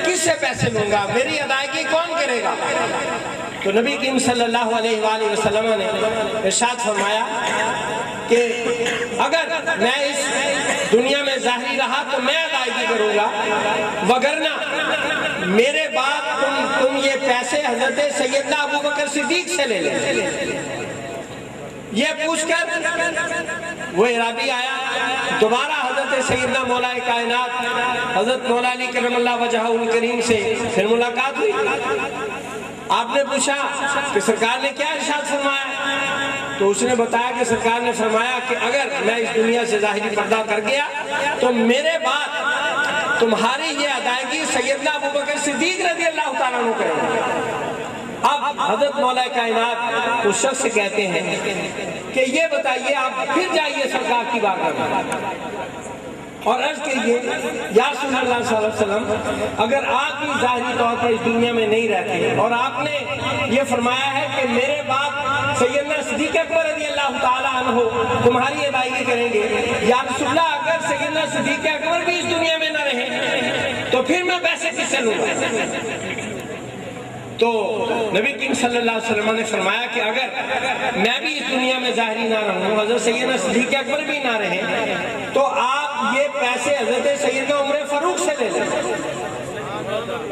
کس سے پیسے لوں گا، میری ادائیگی کون کرے گا؟ تو نبی کریم صلی اللہ علیہ وآلہ وسلم نے ارشاد فرمایا کہ اگر میں اس دنیا میں ظاہری رہا تو میں ادائیگی کروں گا، وگرنہ میرے بعد تم یہ پیسے حضرت سیدنا ابو بکر صدیق سے لے لیں۔ یہ پوچھ کر وہ اعرابی آیا، دوبارہ حضرت سیدنا مولا کائنات حضرت مولا علی کرم اللہ وجہہ الکریم سے پھر ملاقات ہوئی۔ آپ نے پوچھا کہ سرکار نے کیا ارشاد فرمایا؟ تو اس نے بتایا کہ سرکار نے فرمایا کہ اگر میں اس دنیا سے ظاہری پردہ کر گیا تو میرے بعد تمہاری یہ ادائیگی سیدنا ابو بکر صدیق رضی اللہ تعالیٰ عنہ کریں گے۔ اب حضرت مولا کائنات اس شخص سے کہتے ہیں کہ یہ بتائیے آپ پھر جائیے سرکار کی بارگاہ میں اور عرض کیجئے یا رسول اللہ صلی اللہ علیہ وسلم اگر آپ بھی ظاہری طور پر اس دنیا میں نہیں رہتے اور آپ نے یہ فرمایا ہے کہ میرے بعد سیدنا صدیق اکبر رضی اللہ تعالیٰ عنہ تمہاری ادائیگی کریں گے، یا رسول اللہ اگر سیدنا صدیق اکبر بھی اس دنیا میں نہ رہیں تو پھر میں پیسے کس سے لوں گا؟ تو نبی کریم صلی اللہ علیہ وسلم نے فرمایا کہ اگر میں بھی اس دنیا میں ظاہری نہ رہوں، حضرت سیدنا صدیق اکبر بھی نہ رہیں، تو آپ یہ پیسے حضرت سیدنا عمر فاروق سے لے لیں،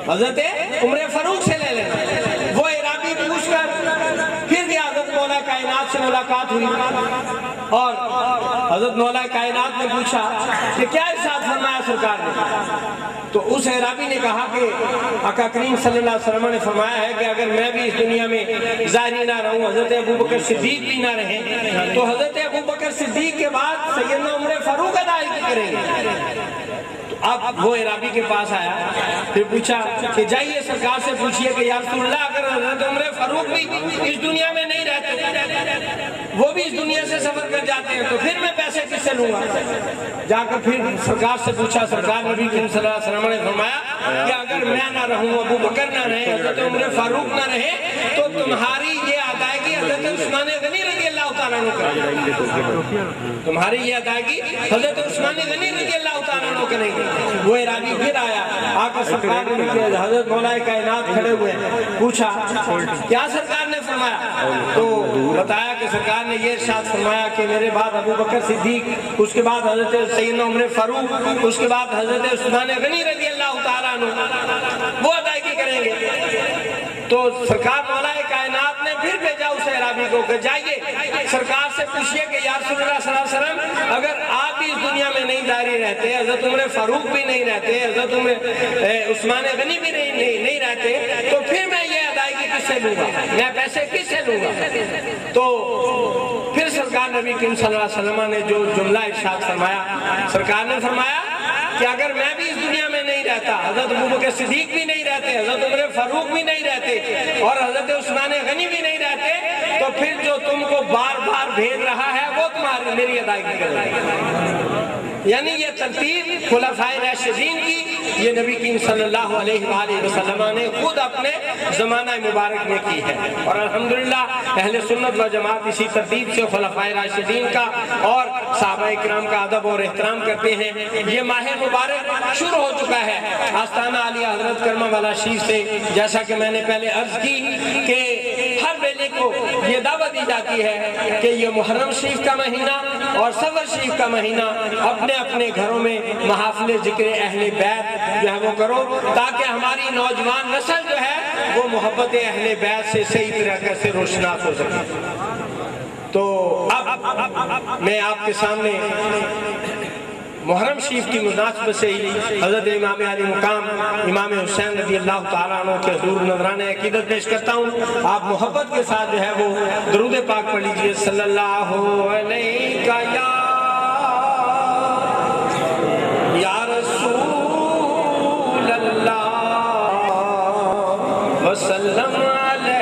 حضرت عمر فاروق سے لے لیں۔ وہ اعرابی پوچھ کر پھر بھی حضرت مولا کائنات سے ملاقات ہوئی اور حضرت مولا کائنات نے پوچھا کہ کیا ارشاد فرمایا سرکار نے؟ تو اس اعرابی نے کہا کہ آقا کریم صلی اللہ علیہ وسلم نے فرمایا ہے کہ اگر میں بھی اس دنیا میں ظاہری نہ رہوں، حضرت ابو بکر صدیق بھی نہ رہیں، تو حضرت ابو بکر صدیق کے بعد سیدنا عمر فاروق ادائیگی کریں گے۔ اب وہ اعرابی کے پاس آیا، پھر پوچھا کہ جائیے سرکار سے پوچھئے کہ یا رسول اللہ اگر حضرت عمر فاروق بھی اس دنیا میں نہیں رہتے، وہ بھی اس دنیا سے سفر کر جاتے ہیں، تو پھر میں پیسے کس سے لوں گا؟ جا کر پھر سرکار سے پوچھا، سرکار نبی کریم صلی اللہ علیہ وسلم نے فرمایا کہ اگر میں نہ رہوں، ابو بکر نہ رہے، حضرت عمر فاروق نہ رہے، تو تمہاری یہ ادائیگی حضرت عثمان غنی رضی اللہ تعالیٰ عنہ کریں گے، تمہاری یہ ادائیگی حضرت عثمان غنی رضی اللہ تعالیٰ عنہ کریں گے۔ وہ اعرابی پھر آیا، آ کر سرکار نے حضرت مولا کائنات کھڑے ہوئے پوچھا کیا سرکار نے فرمایا؟ تو بتایا کہ سرکار نے یہ ارشاد فرمایا کہ میرے بعد ابو بکر صدیق، اس کے بعد حضرت سیدنا عمر فاروق، اس کے بعد حضرت عثمان غنی رضی اللہ تعالیٰ عنہ وہ ادائیگی کریں گے۔ تو سرکار مولا کائنات نے پھر بھیجا اس اعرابی کو کہ جائیے سرکار سے پوچھئے کہ یا رسول اللہ صلی اللہ علیہ وسلم اگر آپ بھی اس دنیا میں نہیں ظاہری رہتے، حضرت عمر فاروق بھی نہیں رہتے، حضرت عثمان غنی بھی نہیں رہتے، تو پھر میں یہ ادائیگی کس سے لوں گا، میں پیسے کس سے لوں گا؟ تو پھر سرکار نبی کریم صلی اللہ علیہ وسلم نے جو جملہ ارشاد فرمایا، سرکار نے فرمایا کہ اگر میں بھی اس دنیا میں نہیں رہتا، حضرت ابو بکر صدیق بھی نہیں رہتے، حضرت عمر فاروق بھی نہیں رہتے اور حضرت عثمان غنی بھی نہیں رہتے، تو پھر جو تم کو بار بار بھیج رہا ہے وہ تمہاری میری ادائیگی کرے گا۔ یعنی یہ ترتیب خلفائے راشدین کی یہ نبی کریم صلی اللہ علیہ وآلہ وسلم نے خود اپنے زمانہ مبارک میں کی ہے، اور الحمدللہ اہل سنت و جماعت اسی ترتیب سے خلفائے راشدین کا اور صحابہ کرام کا ادب اور احترام کرتے ہیں۔ یہ ماہ مبارک شروع ہو چکا ہے آستانہ عالیہ حضرت کرمہ والا شریف سے، جیسا کہ میں نے پہلے عرض کی کہ ہر بیلے کو یہ دعوت دی جاتی ہے کہ یہ محرم شریف کا مہینہ اور صفر شریف کا مہینہ اپنے اپنے گھروں میں محافل ذکر اہل بیت جو ہے وہ کرو، تاکہ ہماری نوجوان نسل جو ہے وہ محبت اہل بیت سے صحیح طریقے سے روشناس ہو سکے۔ تو اب میں آپ کے سامنے محرم شریف کی مناسبت سے ہی حضرت امام علی مقام امام حسین رضی اللہ تعالیٰ عنہ کے حضور نذرانہ عقیدت پیش کرتا ہوں۔ آپ محبت کے ساتھ جو ہے وہ درود پاک پڑھ لیجئے، صلی اللہ علیہ یا رسول اللہ وسلم علیہ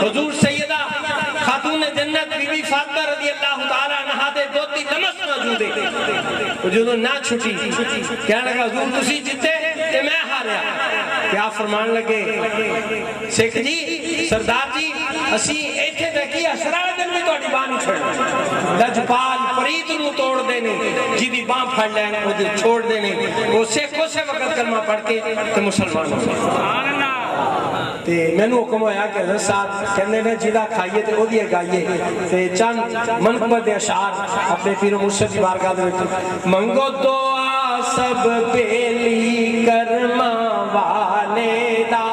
حضور سیدہ خاتون جنت بی بی فاطمہ رضی اللہ تعالیٰ عنہا دے دوتی لمس موجود ہے جو نہ چھٹی کہنے لگا حضور تسی جتے تے میں ہاریا کیا فرمان لگے سکھ جی سردار جی اسی ایتھے دیکھی اسرار دن میں توڑی باں نہیں چھوڑ لجپال پرید نو توڑ دینے جی دی باں پھڑ لین وہ چھوڑ دینے وہ سکھوں سے وقت کلمہ پڑھ کے تے مسلمان ہو تے میں نے حکم ہویا کہ حضرت صاحب کہنے نے جیدہ کھائیے تے او دیئے گائیے تے چند منقبت اشعار اپنے پیر و مرشد کی بارگاہ دے منگو دعا سب بیلی کرما والے دا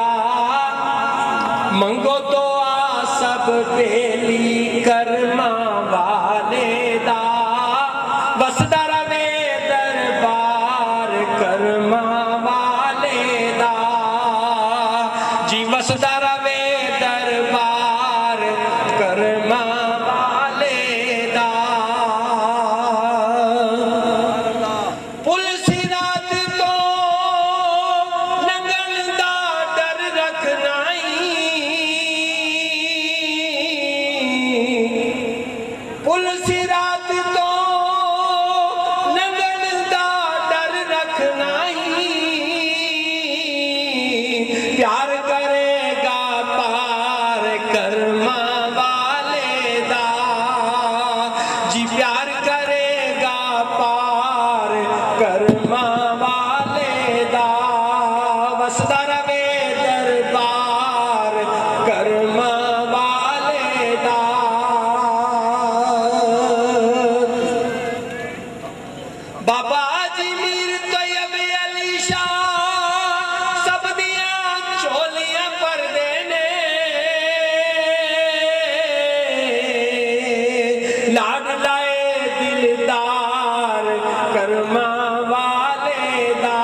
منگو دعا سب بیلی کرما والے دا بس درے دربار کرما والے دا جی بس درے دربار کرما والے دا پولیس رات تو لنگن دا ڈر رکھنائی پولیس رات تو لنگن دا ڈر رکھنائی پیار کرے گا پار کرما والے دا جی پیار کرے گا پار کرما والے دا وسدا روے دربار کرما والے دا بابا جی میر طیب علی شاہ سب دیاں چولیاں پر دینے لاڈ لائے دلدار کرما والے دا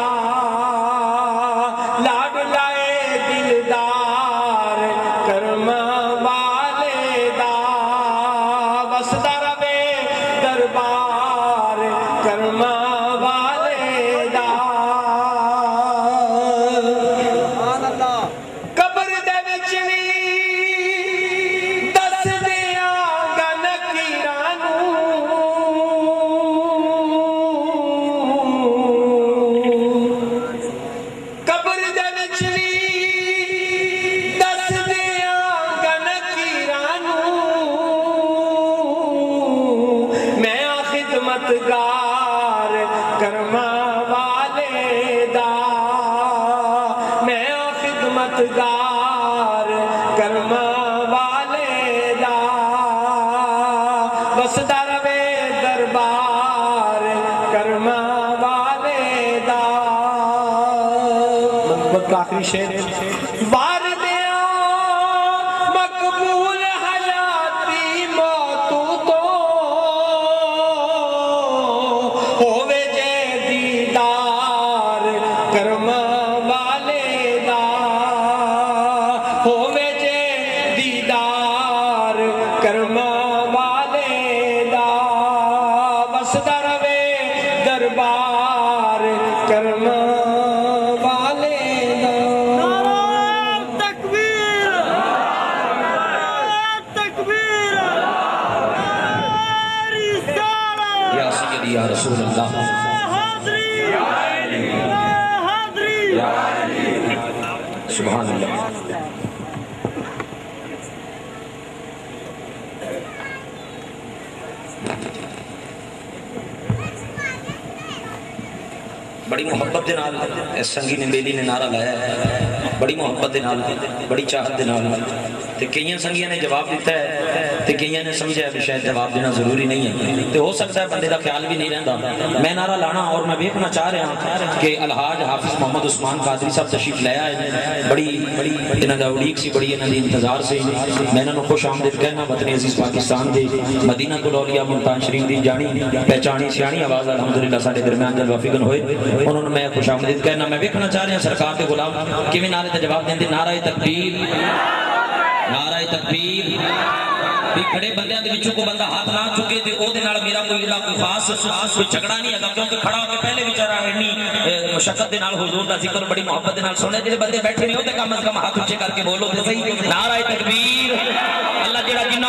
لاڈ لائے دلدار کرما والے دا وسدا روے دربار کرما والے دا قبر دے وچ وی دس دیاں گا نکیراں نوں قبر دے وچ وی دس دیاں گا نکیراں نوں میں خدمتگار کرما والے دا میں خدمتگار کرما والے دا بسدا روے دربار کرما والے دا منقبت کا آخری شعر وار دیا مقبول حیاتی موتو تو ہووے جے دیدار کرما والے دا ہووے جے دیدار کرما والے دا وسدا روے دربار کرما والے دا یا سیدی یا رسول اللہ سبحان اللہ بڑی محبت دے نال اس سنگی نے بیلی نے نعرہ لایا ہے بڑی محبت دے نال بڑی چاہت دے نال تے کئی سنگیاں نے جواب دیتا ہے تے کئی نے سمجھا کہ شاید جواب دینا ضروری نہیں ہے تے ہو سکتا ہے بندے دا خیال بھی نہیں رہندا میں نعرہ لانا اور میں دیکھنا چاہ رہا ہوں کہ الحاج حافظ محمد عثمان قادری صاحب تشریف لے آئے بڑی انہاں دا اڑیک سی بڑی انہاں دی انتظار سے میں انہاں نو خوش آمدید کہنا وطن عزیز پاکستان دے مدینہ کول اولیاء ملتان شریف دی جانی پہچانی سیانی آواز الحمدللہ ساڈے درمیان جلوہ فگن ہوئے انہوں نے میں خوش آمدید کہنا میں دیکھنا چاہ رہا ہوں سرکار دے غلام کیویں نعرے تے جواب دیندے نعرہ تکبیر نعرہ تکبیر ਵੀ ਖੜੇ ਬੰਦਿਆਂ ਦੇ ਵਿੱਚੋਂ ਕੋਈ ਬੰਦਾ ਹੱਥ ਨਾ ਚੁੱਕੇ ਤੇ ਉਹਦੇ ਨਾਲ ਮੇਰਾ ਕੋਈ ਜਿਹੜਾ ਕੋਈ ਖਾਸ ਕੋਈ ਝਗੜਾ ਨਹੀਂ ਹੈਗਾ, ਕਿਉਂਕਿ ਖੜਾ ਹੋ ਕੇ ਪਹਿਲੇ ਵਿਚਾਰਾ ਇੰਨੀ ਮੁਸ਼ੱਕਤ ਦੇ ਨਾਲ ਹੁਜ਼ੂਰ ਦਾ ਜ਼ਿਕਰ ਬੜੀ ਮੁਹੱਬਤ ਦੇ ਨਾਲ ਸੁਣਿਆ। ਜਿਹੜੇ ਬੰਦੇ ਬੈਠੇ ਨੇ ਉਹ ਤੇ ਕਮ ਅਜ਼ ਕਮ ਹੱਥ ਉੱਚੇ ਕਰਕੇ ਬੋਲੋ ਤੇ ਸਹੀ, ਨਾਰਾ ਤਕਬੀਰ। ਅੱਲਾ ਜਿਹੜਾ ਜਿੰਨਾ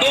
2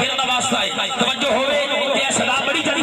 ਫਿਰ ਦਾ ਵਾਸਤਾ ਹੈ, ਤਵੱਜੋ ਹੋਵੇ ਤੇ ਇਹ ਸਦਾ ਬੜੀ ਜਲਦੀ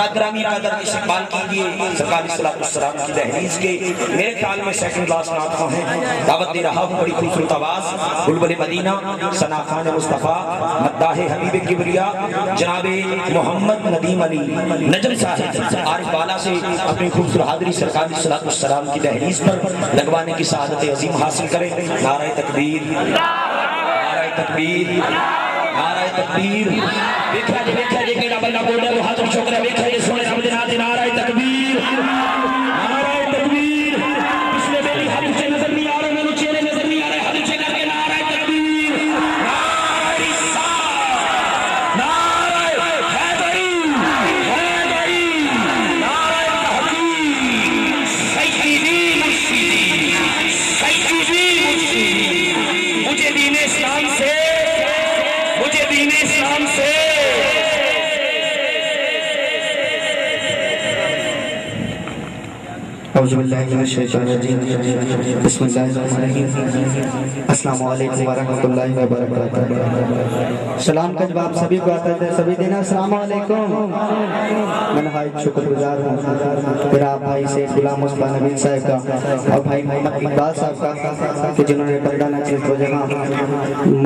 حضرات گرامی قدر استقبال کیجیے سرکار صلی اللہ علیہ وسلم کی دہلیز کے میرے خیال میں سیکنڈ کلاس نعت خواں ہیں. دعوت دے رہا ہوں بڑی خوبصورت آواز بلبل مدینہ ثنا خان مصطفیٰ مداح حبیب کبریا جناب محمد ندیم علی نجم صاحب عارف والا سے اپنی خوبصورت حاضری سرکار صلی اللہ علیہ وسلم کی دہلیز پر لگوانے کی سعادت عظیم حاصل کریں. نعرہ تکبیر، نعرہ تکبیر، نعرہ تکبیر. دیکھا جی کہ بندہ بول رہا ہے وہ ہاتھ میں چھوکرا دیکھا یہ سونے رب دے ناتے نعرہ تکبیر، نعرہ تکبیر. پچھلے میری حدیث سے نظر نہیں آ رہے میں چہرے نظر نہیں آ رہے حدیث سے کر کے نعرہ تکبیر، نعرہ رسالت، نعرہ حیدری، حیدری، نعرہ تحقیق، سیدی مرشدی، سیدی مرشدی. مجھے دین اسلام سے، مجھے دین اسلام سے اعوذ باللہ من الشیطان الرجیم بسم اللہ الرحمن الرحیم. السلام علیکم ورحمۃ اللہ وبرکاتہ. سلام کا جواب سبھی کو آتا ہے، سبھی دینا السلام علیکم. میں نہایت شکر گزار ہوں میرا بھائی سید غلام مصطفیٰ نبیل صاحب کا اور بھائی محمد اقبال صاحب کا کہ جنہوں نے پردہ نشست کو جہاں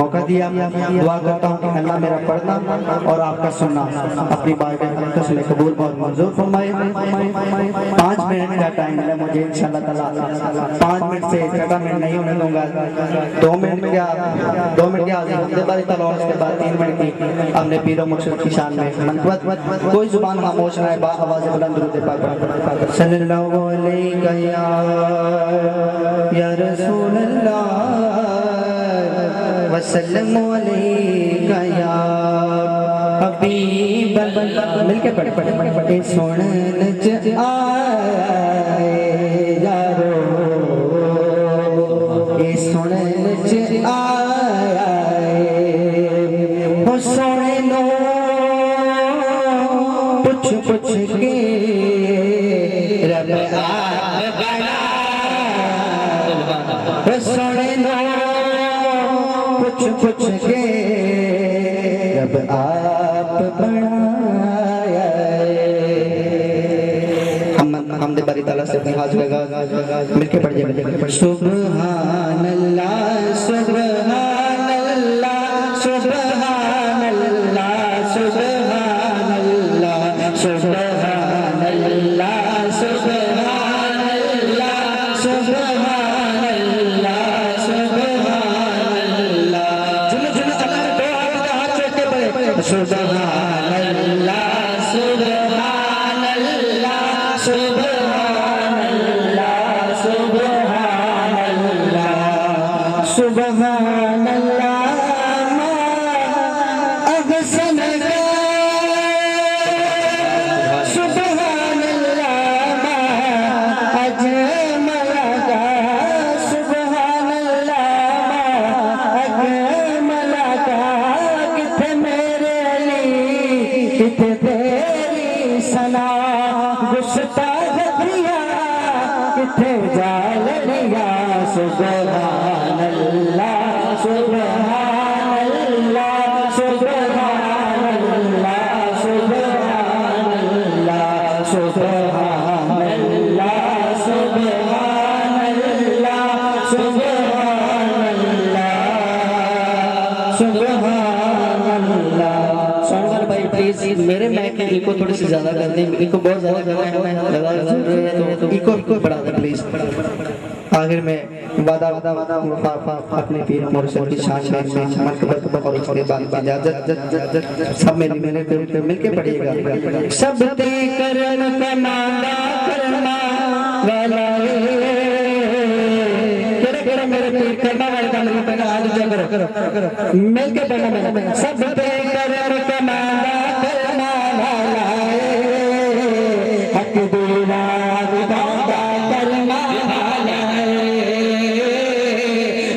موقع دیا. دعا کرتا ہوں کہ اللہ میرا پڑھنا اور آپ کا سننا اپنی بات میں قبول اور منظور فرمائے. 5 منٹ کا ٹائم ہے مجھے انشاءاللہ تعالی 5 منٹ سے زیادہ منٹ نہیں ہونے دوں گا. 2 منٹ کے حاضر ہوتے باری تعالی اور اس کے بعد 3 منٹ کی ہم نے پیر و مرشد کی شان میں منقبت. کوئی زبان خاموش نہ ہے، با آواز بلند درود پاک صلی اللہ علیہ یا رسول اللہ وسلم علیہ یا حبیب اللہ. مل کے پڑھے سونے چ آئے یارو اے سونے چ آئے ہو سونے نو پوچھ پوچھ کے رب آپ بنا ہو سونے نو پوچھ پوچھ کے رب آپ بنایا. حمد باری تعالیٰ سے اپنی ہاتھ لگا مل کے پڑھ جائے. سبحان اللہ سبحان اللہ سبحان اللہ سبحان اللہ سبحان اللہ سبحان اللہ سبحان اللہ سبحان اللہ. چلو چلو اللہ دو ہاتھ چوکے پڑے سبحان اللہ سبحان اللہ سبحان اللہ سبحان اللہ سبحان اللہ احسن سبحان اللہ اجمل سبحان اللہ اجمل کتنے میرے علی کتنے تیری ثنا گستاخ دیا کتنے جال لیا. سبحان اللہ سبحان اللہ سبحان اللہ سبحان اللہ سبحان اللہ سبحان اللہ سبحان اللہ سبحان اللہ. سونگر بھائی پلیز میرے مائک کی کو تھوڑی سی زیادہ کر دیں، ان کو بہت زیادہ لگا تو ان کو بڑھا دیں پلیز. آخر میں وعدہ اپنے پیر مرشد کی شان میں منقبت اور اس کے بعد اجازت سب مل کے پڑھیے گا. سب تے کرم کا مانا کرنا والا میرے پیر کرنا والے کا میرے پہنا ہاتھ کرو مل کے پڑھنا میں. سب تے کرم کا مانا کرنا والا حق دیوار بابا کرنا والا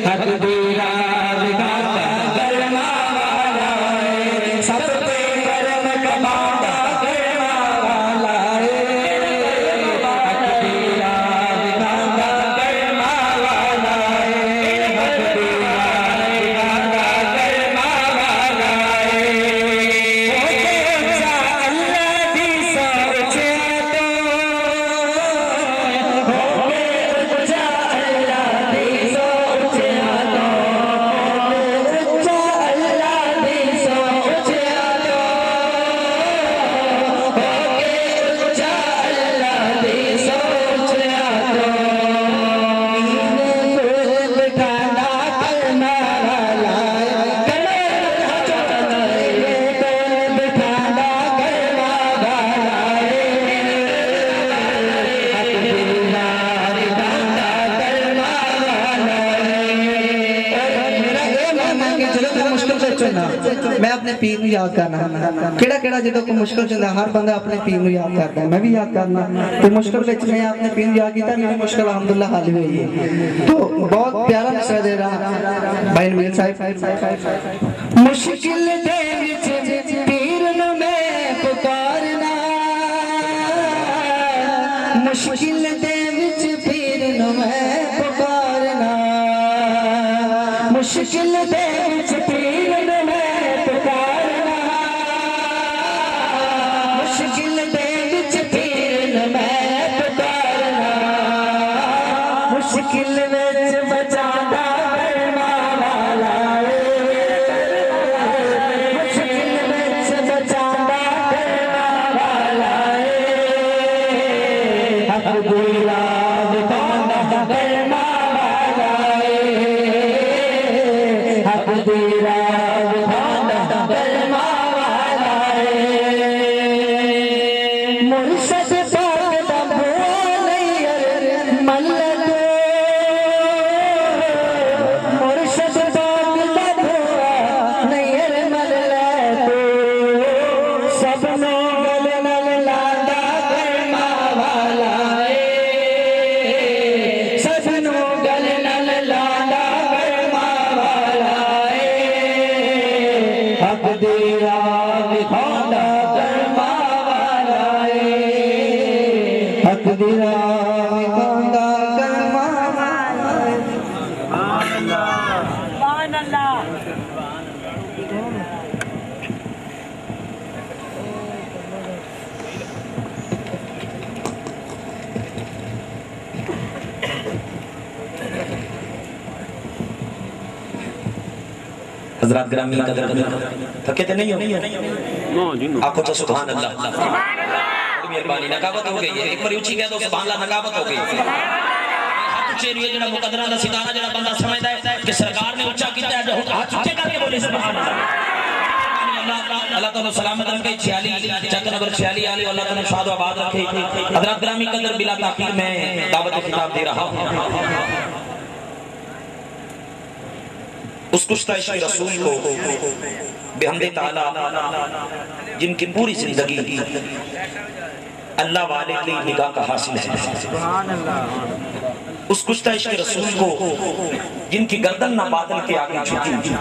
حق دیوار بابا کرنا والا سب تے کرم کا مانا کرنا والا حق دیوار بابا کرنا والا حق دیوار بابا کرنا والا. اللہ دی سارے میں اپنے پیر نو یاد کرنا کیڑا کیڑا جدوں کوئی مشکل چلدا ہر بندہ اپنے پیر نو یاد کردا ہے میں بھی یاد کرنا تو مشکل وچ میں اپنے پیر نو یاد کیتا میری مشکل الحمدللہ حل ہوئی ہے تو بہت پیارا مصرع دے رہا بھائی نویل صاحب مشکل دے وچ پیر نو میں پکارنا مشکل دے وچ پیر نو میں پکارنا مشکل دے وچ پیر نو میں پکارنا مشکل دے وچ پیر نو میں پکارنا مشکل وچ بچانا فرمان والا مشکل وچ بچانا فرمان والا حق بولا بتانا فرمان والا حق تیرا بتانا فرمان والا مرشد پاک دا بھوا نہیں ملت مرشد پاک دا بھوا نہیں ملت سب نو گل نل لاندا فرمان والا سب نو گل نل لاندا فرمان والا حق تیرا بتانا فرمان والا حق تیرا بتانا فرمان والا حضرات گرامی قدر تھکے تھے نہیں ہو آپ کو تو سبحان اللہ بڑی مہربانی نقابت ہو گئی ہے ایک بار اونچی کہہ دو سبحان اللہ نقابت ہو گئی ہاتھ اونچے نہیں جڑا مقدرہ دا ستارہ جڑا بندہ سمجھدا ہے کہ سرکار نے اونچا کیتا ہے ہاتھ اونچے کر کے بولے سبحان اللہ اللہ تعالیٰ سلامت رکھے 46 چک نمبر 46 آلی اللہ تعالیٰ شاد و آباد رکھے حضرات گرامی قدر بلا تاخیر میں دعوت خطاب دے رہا ہوں اس کشتہ عشق رسول کو بحمد تعالی جن کی پوری زندگی اللہ والے کی نگاہ کا حاصل ہے اس کشتہ عشق رسول کو جن کی گردن نہ بادل کے آگے جھکی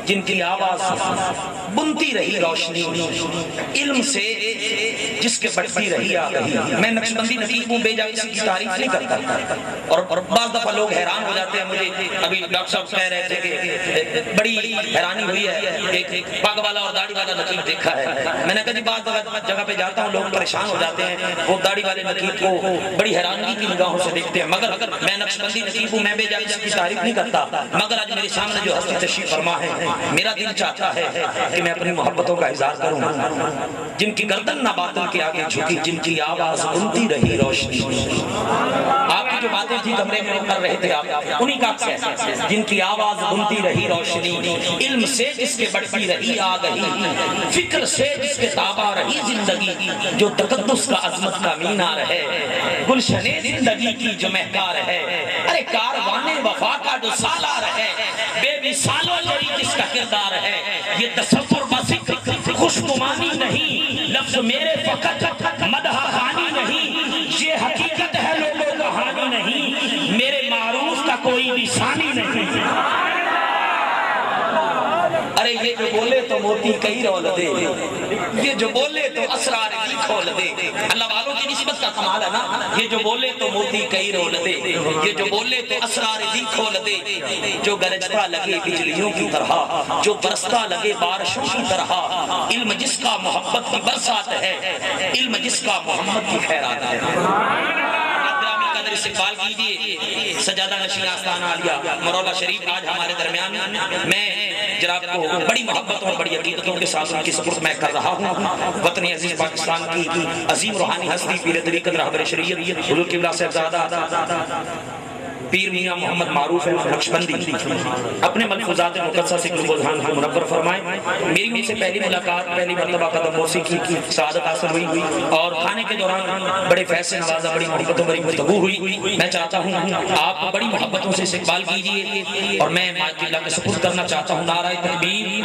جن کی آواز بنتی رہی روشنی علم سے جس کے بڑھتی رہی آگئی میں نقشبندی نقیب ہوں بے جا کسی کی تعریف نہیں کرتا اور بعض دفعہ لوگ حیران ہو جاتے ہیں مجھے ابھی ڈاکٹر صاحب کہہ رہے تھے کہ بڑی حیرانی ہوئی ہے ایک پگ والا اور داڑھی والا نقیب دیکھا ہے میں نے کہا جی بعض جگہ پہ جاتا ہوں لوگ پریشان ہو جاتے ہیں وہ داڑھی والے نقیب کو بڑی حیرانگی کی نگاہوں سے دیکھتے ہیں مگر میں نقشبندی نقیب ہوں میں بے جا کسی کی تعریف نہیں کرتا مگر آج میرے سامنے جو ہستی تشریف فرما ہے میرا دل چاہتا ہے کہ میں اپنی محبتوں کا اظہار کروں جن کی گردن نہ باطل کے آگے جھکی جن کی آواز بنتی رہی روشنی آپ کی جو باتیں تھی کمرے میں کر رہے تھے آپ انہی کا عکس ہے جن کی آواز بنتی رہی روشنی علم سے جس کے بڑھتی رہی آگہی فکر سے جس کے تابع رہی زندگی جو تقدس کا عظمت کا مینار ہے گلشن زندگی کی جو مہکار ہے ارے کاروان وفا کا جو سالار ہے بے مثالوں جڑی جس کا کردار ہے یہ تصور بذکر خوشگمانی نہیں لفظ میرے فقط مدح خانی نہیں یہ حقیقت ہے لوگوں کہانی نہیں میرے معروف کا کوئی نشانی نہیں ارے یہ جو بولے تو موتی کئی رول دے یہ جو بولے تو اسرار کی کھول دے اللہ والوں کی نسبت کا کمال ہے نا یہ جو بولے تو موتی کئی رول دے یہ جو بولے تو اسرار کی کھول دے جو گرجتا لگے بجلیوں کی طرح جو برستا لگے بارشوں کی طرح علم جس کا محبت کی برسات ہے علم جس کا محمد کی خیرات ہے قدر استقبال کیجئے سجادہ نشین آستانہ عالیہ مورولا شریف آج ہمارے درمیان میں جناب کو بڑی محبت اور بڑی عقیدتوں کے ساتھ ان کی سپرد میں کر رہا ہوں وطن عزیز پاکستان کی عظیم روحانی ہستی پیر طریقت رہبر شریعت حضور قبلہ صاحبزادہ پیر میاں محمد معروف نقشبندی اپنے ملفوظات مقدسہ سے قلوب و ذہان کو منور فرمائیں میری ان سے پہلی ملاقات پہلی مرتبہ قدم موسیقی کی سعادت حاصل ہوئی اور کھانے کے دوران بڑے فیض سے نوازا بڑی محبتوں بڑی گفتگو ہوئی میں چاہتا ہوں آپ بڑی محبتوں سے استقبال کیجئے اور میں ماں قبلہ کے سپرد کرنا چاہتا ہوں نعرہ تکبیر